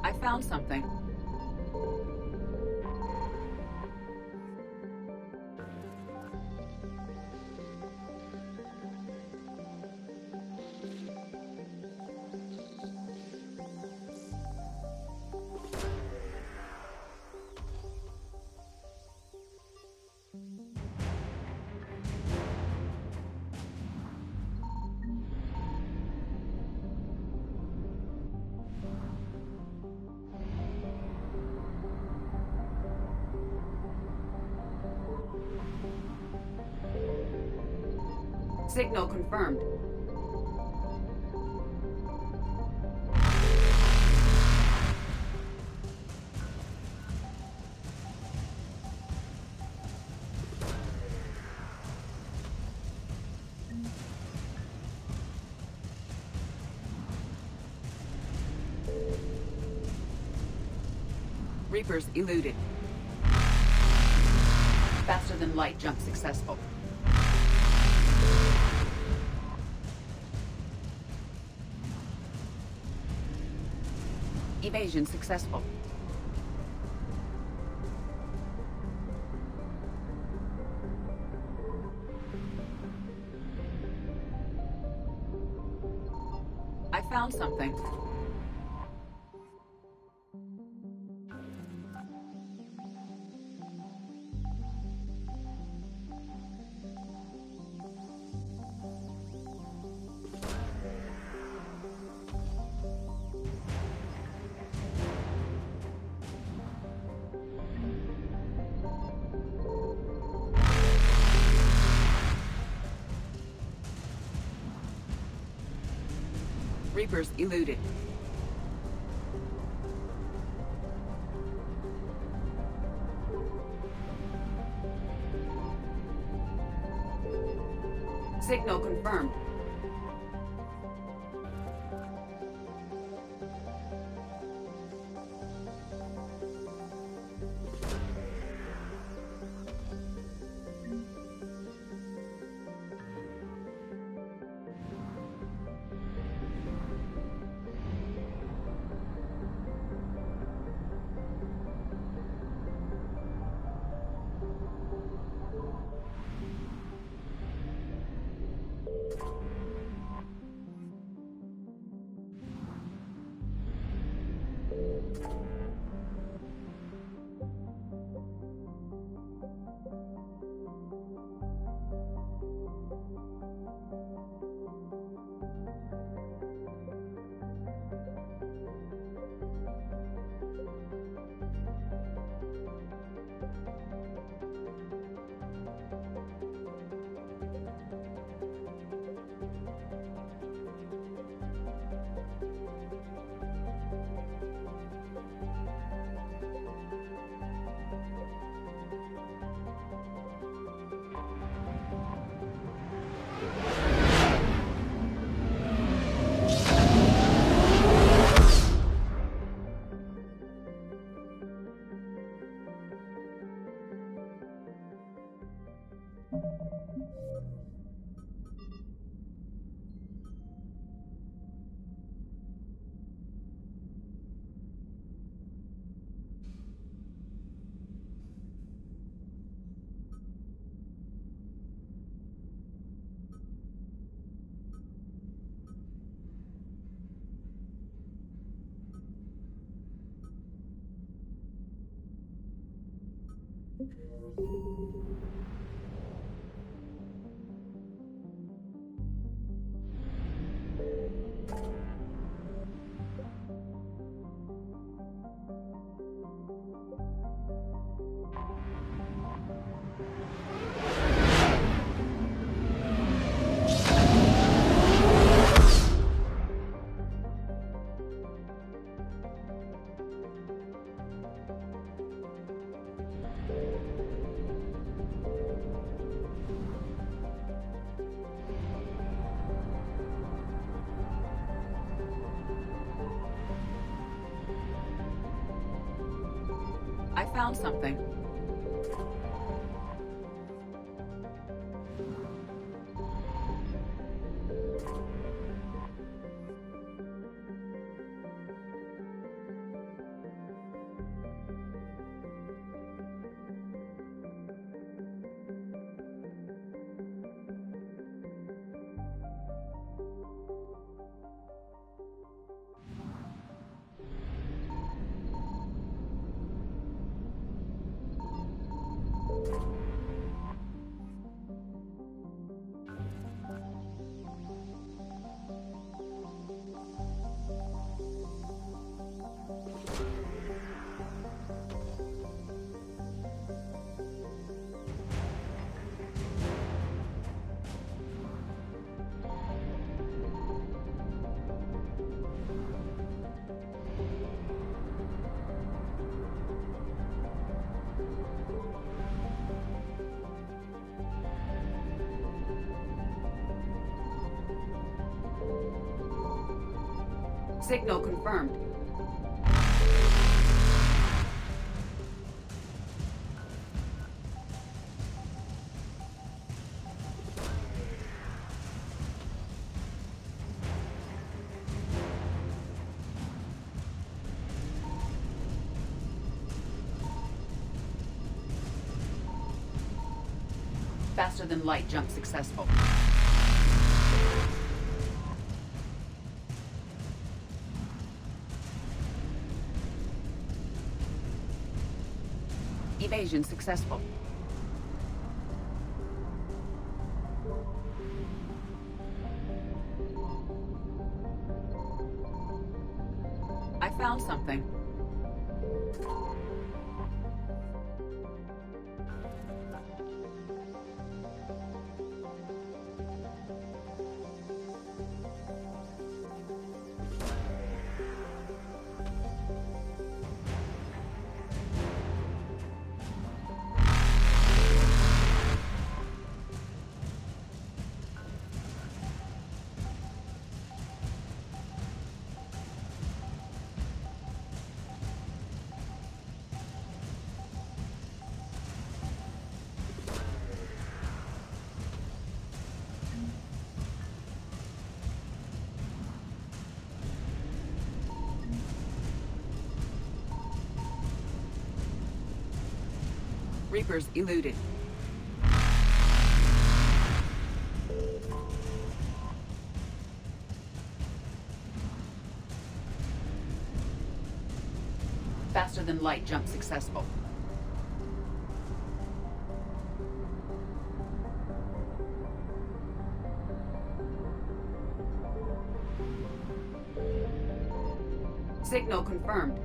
I found something. Signal confirmed. Reapers eluded. Faster than light jump successful. Evasion successful. I found something. Reapers eluded. Signal confirmed. I found something. Signal confirmed. Faster than light jump successful. Evasion successful. I found something. Reapers eluded. Faster than light jump successful. Signal confirmed.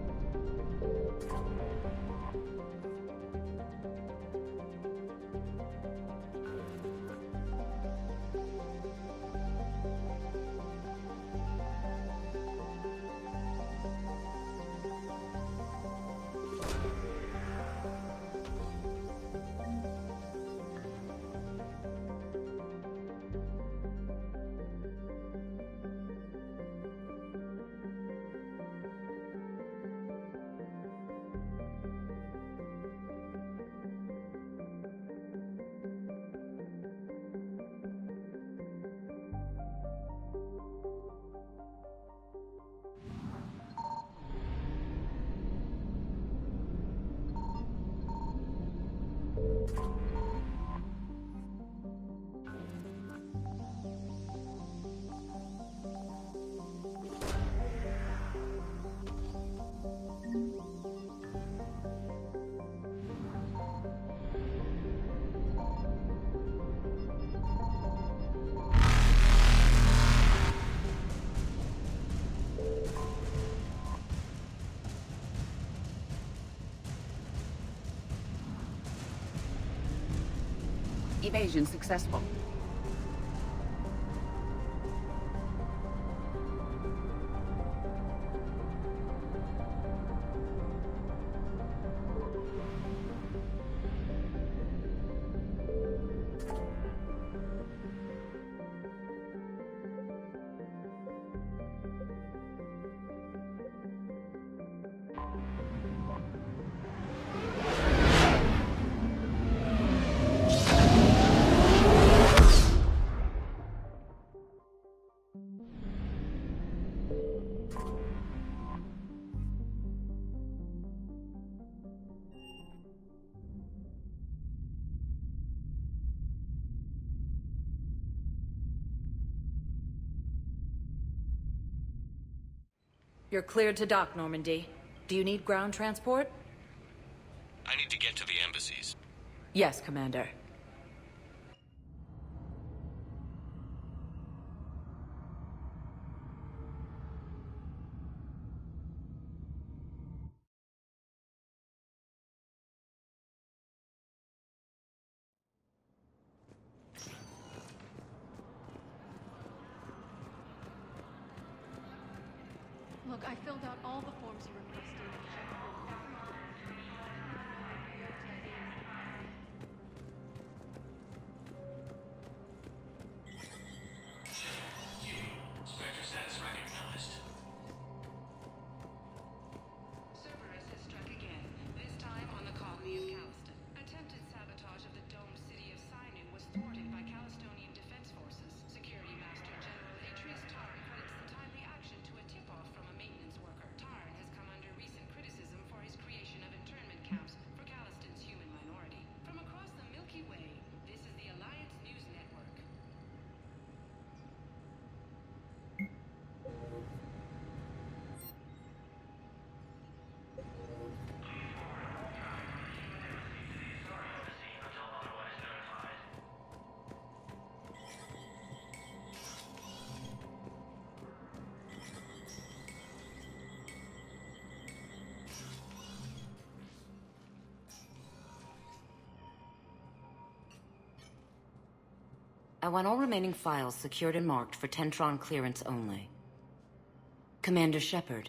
Evasion successful. You're cleared to dock, Normandy. Do you need ground transport? I need to get to the embassies. Yes, Commander. Look, I filled out all the forms you requested. Spectre status recognized. Cerberus has struck again, this time on the colony of Caliston. Attempted sabotage of the domed city of Sinu was thwarted by Calistonian Defense Forces. Security Master General Atreus Tarn credits the timely action to a tip-off from a maintenance worker. Tarn has come under recent criticism I want all remaining files secured and marked for Tentron clearance only. Commander Shepard.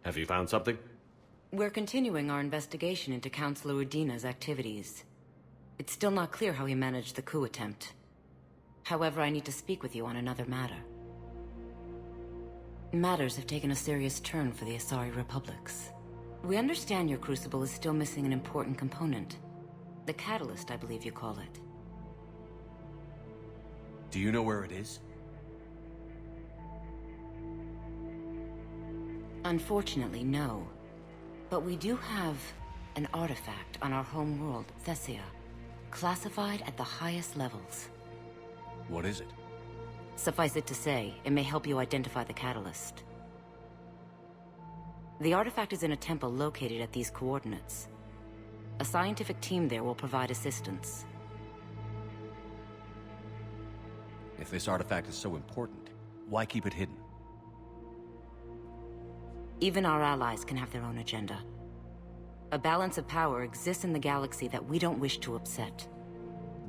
Have you found something? We're continuing our investigation into Councilor Udina's activities. It's still not clear how he managed the coup attempt. However, I need to speak with you on another matter. Matters have taken a serious turn for the Asari Republics. We understand your crucible is still missing an important component. The catalyst, I believe you call it. Do you know where it is? Unfortunately, no. But we do have an artifact on our home world, Thessia, classified at the highest levels. What is it? Suffice it to say, it may help you identify the catalyst. The artifact is in a temple located at these coordinates. A scientific team there will provide assistance. If this artifact is so important, why keep it hidden? Even our allies can have their own agenda. A balance of power exists in the galaxy that we don't wish to upset.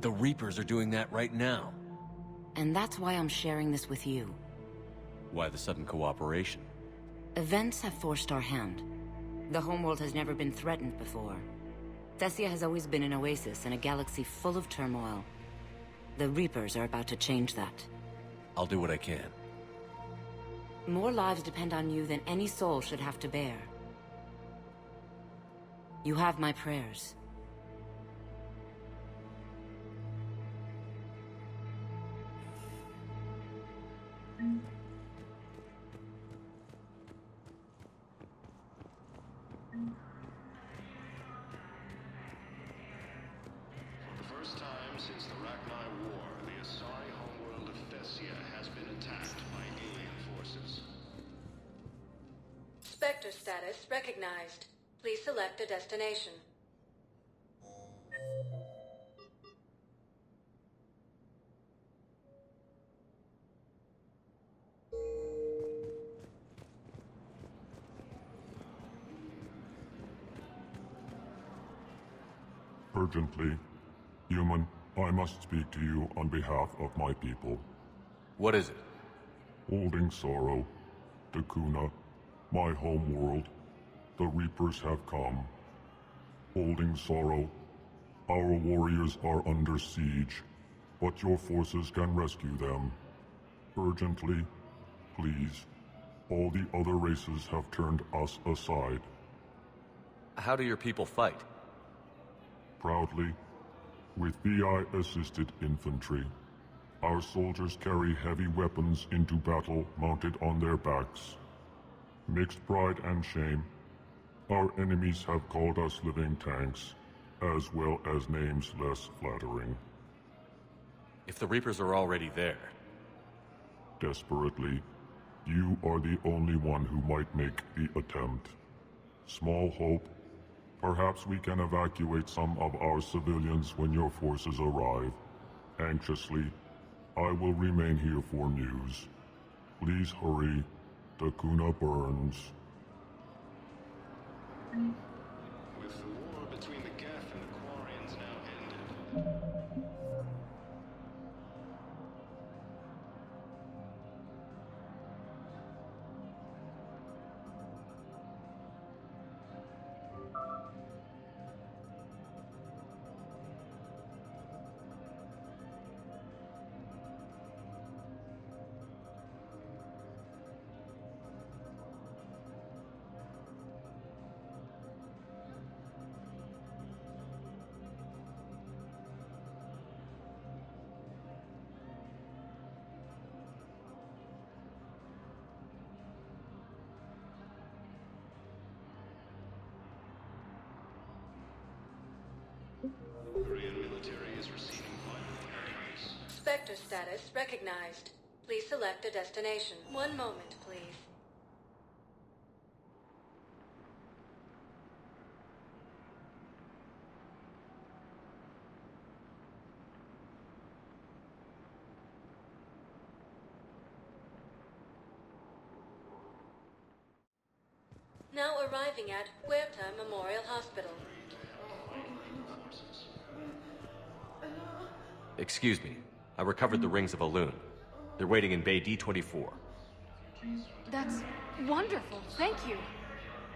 The Reapers are doing that right now. And that's why I'm sharing this with you. Why the sudden cooperation? Events have forced our hand. The homeworld has never been threatened before. Thessia has always been an oasis in a galaxy full of turmoil. The Reapers are about to change that. I'll do what I can. More lives depend on you than any soul should have to bear. You have my prayers. For the first time since the Rachni War, the Asari homeworld of Thessia has been attacked by alien forces. Spectre status recognized. Please select a destination. Urgently. Human, I must speak to you on behalf of my people. What is it? Holding sorrow. Takuna, my home world. The Reapers have come. Holding sorrow. Our warriors are under siege, but your forces can rescue them. Urgently, please. All the other races have turned us aside. How do your people fight? Proudly, with VI-assisted infantry. Our soldiers carry heavy weapons into battle mounted on their backs. Mixed pride and shame, our enemies have called us living tanks, as well as names less flattering. If the Reapers are already there... Desperately, you are the only one who might make the attempt. Small hope. Perhaps we can evacuate some of our civilians when your forces arrive. Anxiously, I will remain here for news. Please hurry. Takuna burns. With the war between the Geth and the Quarians now ended, Korean military is receiving vital advice. Spectre status recognized. Please select a destination. One moment, please. Now arriving at Huerta Memorial Hospital. Excuse me. I recovered the rings of Elune. They're waiting in Bay D-24. That's wonderful. Thank you.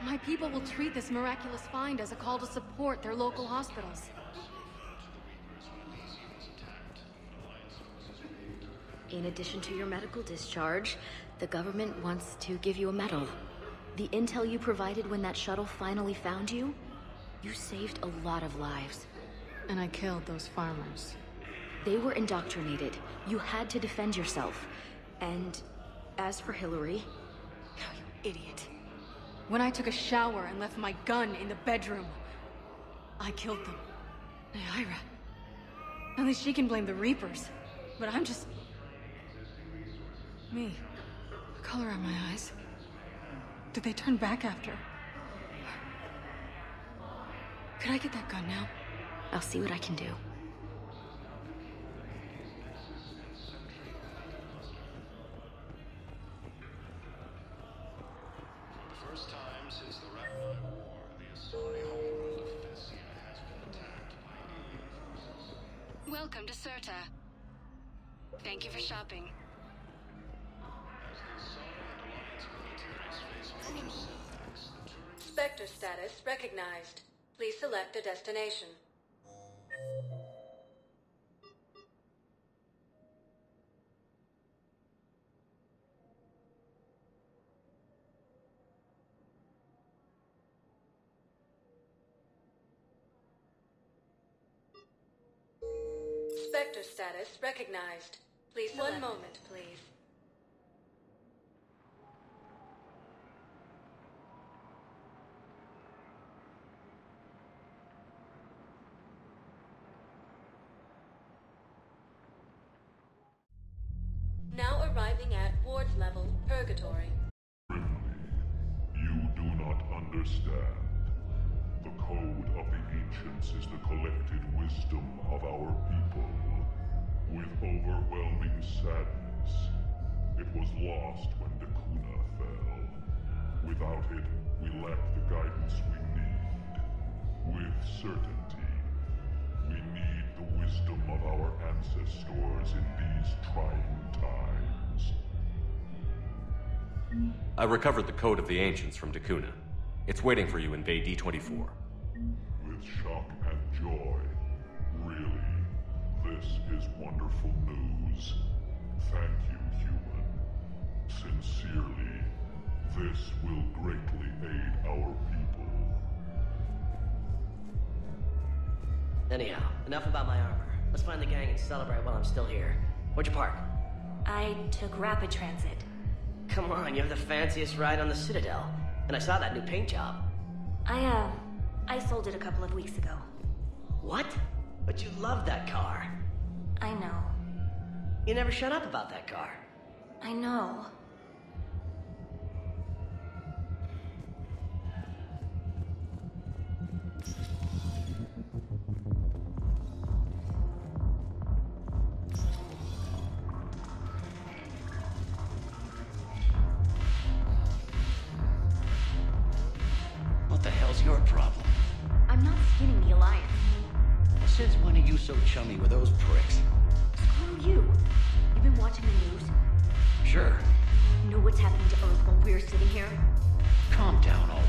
My people will treat this miraculous find as a call to support their local hospitals. In addition to your medical discharge, the government wants to give you a medal. The intel you provided when that shuttle finally found you, you saved a lot of lives. And I killed those farmers. They were indoctrinated. You had to defend yourself. And as for Hillary... Oh, you idiot. When I took a shower and left my gun in the bedroom, I killed them. Ira. At least she can blame the Reapers. But I'm just... me. The color of my eyes. Did they turn back after? Could I get that gun now? I'll see what I can do. For the first time since the Ragnai War, the Asari homeworld of Thessia has been attacked by alien forces. Welcome to Serta. Thank you for shopping. As the Asari and Alliance militaries face major setbacks, the Turing... Spectre status recognized. Please select a destination. Spectre status recognized. Please select. One moment, please. Now arriving at Ward's level, Purgatory. You do not understand. The code of the ancients is the collected wisdom of our people. With overwhelming sadness, it was lost when Dakuna fell. Without it, we lack the guidance we need. With certainty, we need the wisdom of our ancestors in these trying times. I recovered the code of the ancients from Dakuna. It's waiting for you in Bay D-24. With shock and joy, really, this is wonderful news. Thank you, human. Sincerely, this will greatly aid our people. Anyhow, enough about my armor. Let's find the gang and celebrate while I'm still here. Where'd you park? I took rapid transit. Come on, you have the fanciest ride on the Citadel. And I saw that new paint job. I sold it a couple of weeks ago. What? But you loved that car. I know. You never shut up about that car. I know. What the hell's your problem? I'm not skinning the Alliance. Since when are you so chummy with those pricks? Screw you. You've been watching the news? Sure. You know what's happening to Earth while we're sitting here? Calm down already.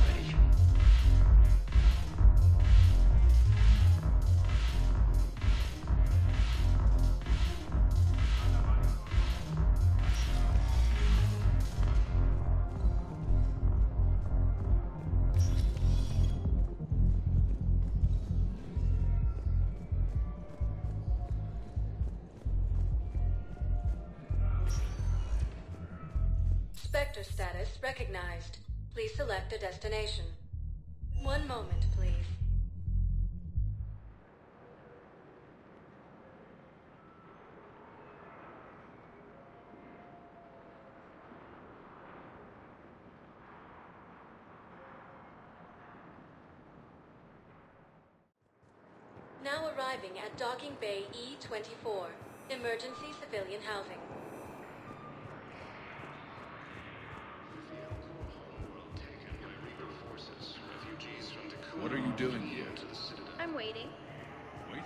Spectre status recognized. Please select a destination. One moment, please. Now arriving at Docking Bay E-24, emergency civilian housing. What are you doing here? I'm waiting. Waiting?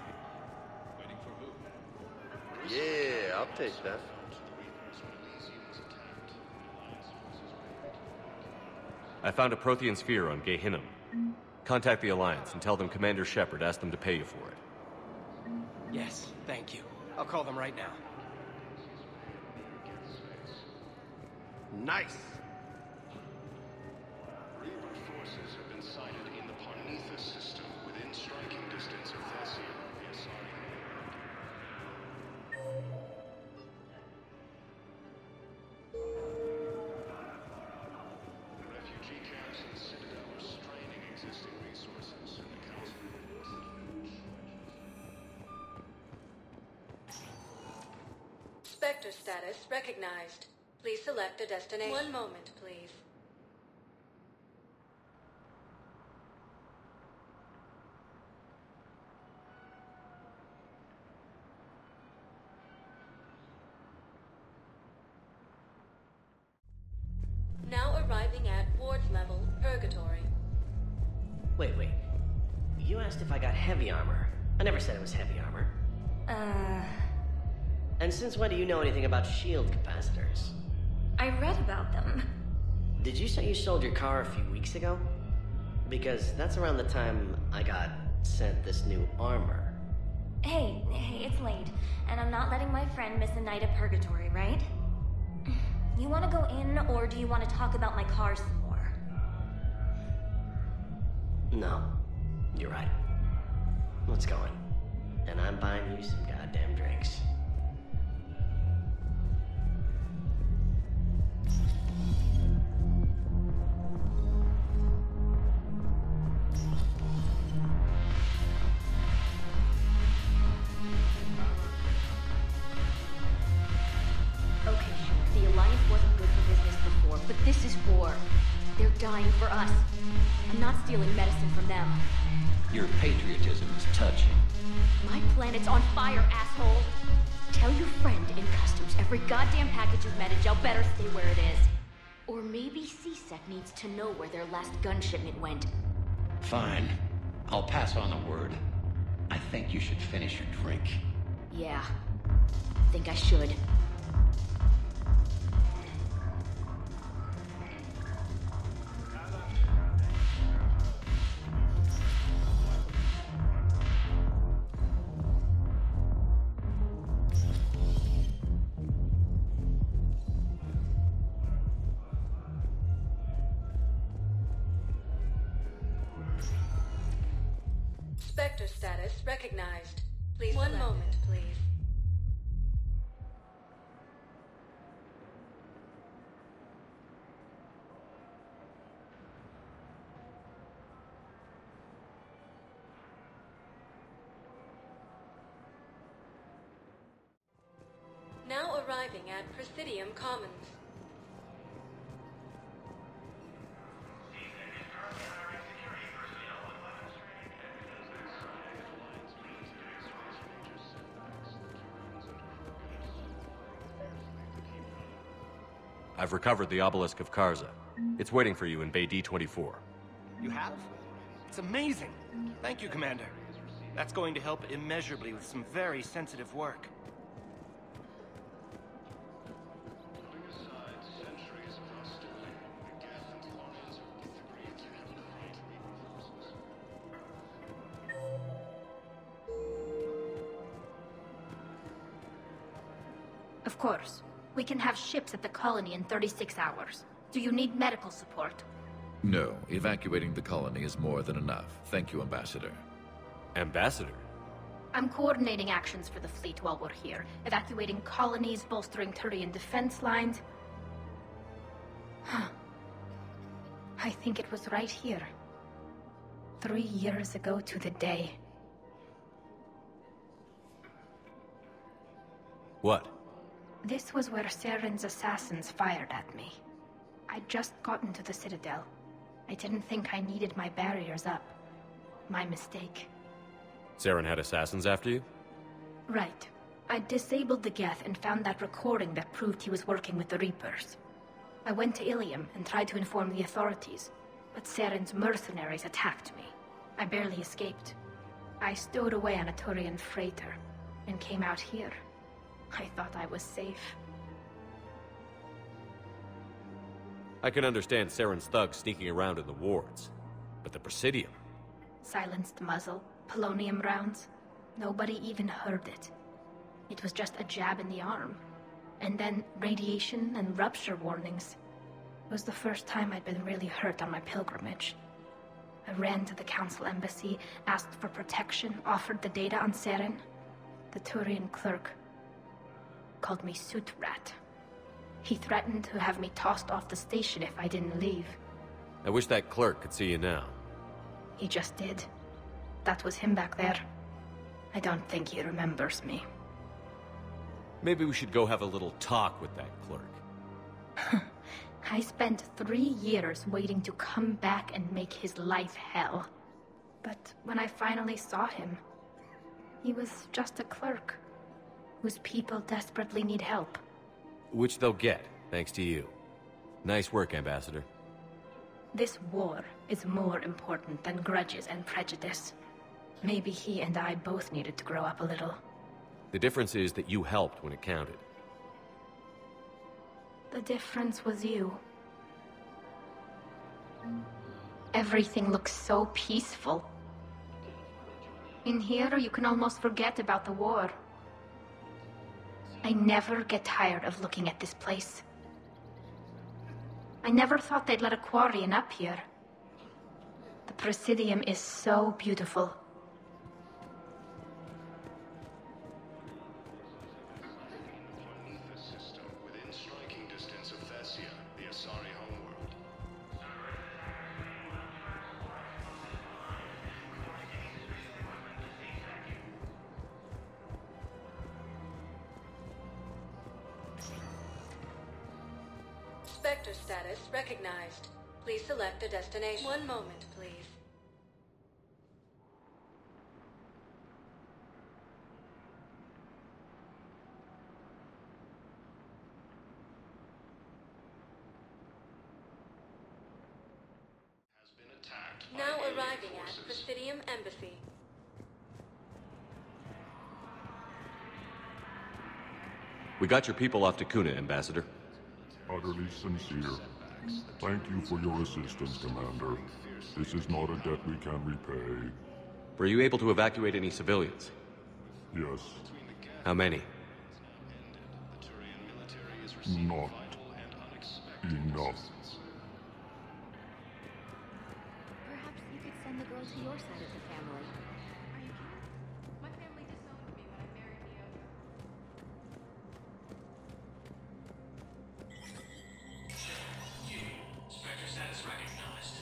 Waiting for who? Yeah, I'll take that. I found a Prothean sphere on Gehinnom. Contact the Alliance and tell them Commander Shepard asked them to pay you for it. Yes, thank you. I'll call them right now. Nice! Reaper forces have been sighted in the Parnithus system within striking distance of Thessia, the Asari. Refugee camps in the Citadel are straining existing resources, and the Council reports that Spectre status recognized. Please select a destination. One moment, please. Now arriving at Ward's level, Purgatory. Wait. You asked if I got heavy armor. I never said it was heavy armor. And since when do you know anything about shield capacitors? I read about them. Did you say you sold your car a few weeks ago? Because that's around the time I got sent this new armor. Hey, it's late, and I'm not letting my friend miss a night of purgatory, right? You want to go in, or do you want to talk about my car some more? No, you're right. Let's go in. And I'm buying you some goddamn drinks. But this is war. They're dying for us. I'm not stealing medicine from them. Your patriotism is touching. My planet's on fire, asshole! Tell your friend in customs every goddamn package of Medi-gel better stay where it is. Or maybe CSEC needs to know where their last gun shipment went. Fine. I'll pass on the word. I think you should finish your drink. Yeah. Think I should. Spectre status recognized. Please one moment, please. Now arriving at Presidium Commons. I've recovered the obelisk of Karza. It's waiting for you in Bay D-24. You have? It's amazing. Thank you, Commander. That's going to help immeasurably with some very sensitive work. Of course. We can have ships at the colony in 36 hours. Do you need medical support? No, evacuating the colony is more than enough. Thank you, Ambassador. Ambassador? I'm coordinating actions for the fleet while we're here. Evacuating colonies, bolstering Turian defense lines. I think it was right here. 3 years ago to the day. What? This was where Saren's assassins fired at me. I'd just gotten to the Citadel. I didn't think I needed my barriers up. My mistake. Saren had assassins after you? Right. I disabled the Geth and found that recording that proved he was working with the Reapers. I went to Ilium and tried to inform the authorities, but Saren's mercenaries attacked me. I barely escaped. I stowed away on a Turian freighter and came out here. I thought I was safe. I can understand Saren's thugs sneaking around in the wards. But the Presidium? Silenced muzzle, polonium rounds. Nobody even heard it. It was just a jab in the arm. And then radiation and rupture warnings. It was the first time I'd been really hurt on my pilgrimage. I ran to the Council embassy, asked for protection, offered the data on Saren. The Turian clerk called me Soot Rat. He threatened to have me tossed off the station if I didn't leave. I wish that clerk could see you now. He just did. That was him back there. I don't think he remembers me. Maybe we should go have a little talk with that clerk. I spent 3 years waiting to come back and make his life hell. But when I finally saw him, he was just a clerk whose people desperately need help. Which they'll get, thanks to you. Nice work, Ambassador. This war is more important than grudges and prejudice. Maybe he and I both needed to grow up a little. The difference is that you helped when it counted. The difference was you. Everything looks so peaceful. In here, you can almost forget about the war. I never get tired of looking at this place. I never thought they'd let a Quarian up here. The Presidium is so beautiful. Within striking distance of Thessia, the Asari homeworld. Spectre status recognized. Please select a destination. One moment, please. Now arriving at Presidium Embassy. We got your people off to Kuna, Ambassador. Utterly sincere. Thank you for your assistance, Commander. This is not a debt we can repay. Were you able to evacuate any civilians? Yes. How many? Not enough. Perhaps you could send the girl to your side of the family. My family disowned me when I married the other. Spectre status recognized.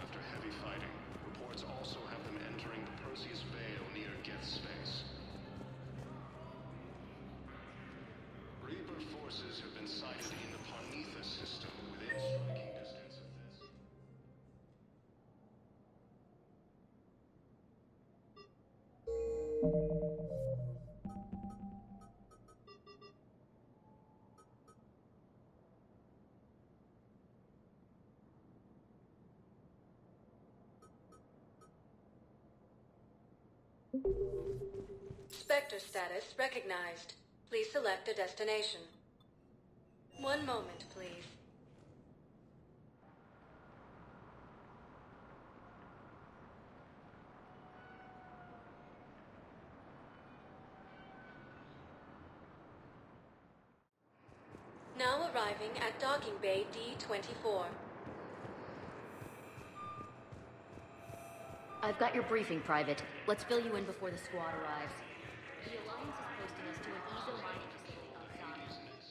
After heavy fighting, reports also have them entering the Perseus Vale near Geth's space. Reaper forces have been sighted in the Parnitha system within striking distance of this. Spectre status recognized. Please select a destination. One moment, please. Now arriving at docking bay D-24. I've got your briefing, Private. Let's fill you in before the squad arrives. The Alliance is posting us to an ezo mining facility on Sonic.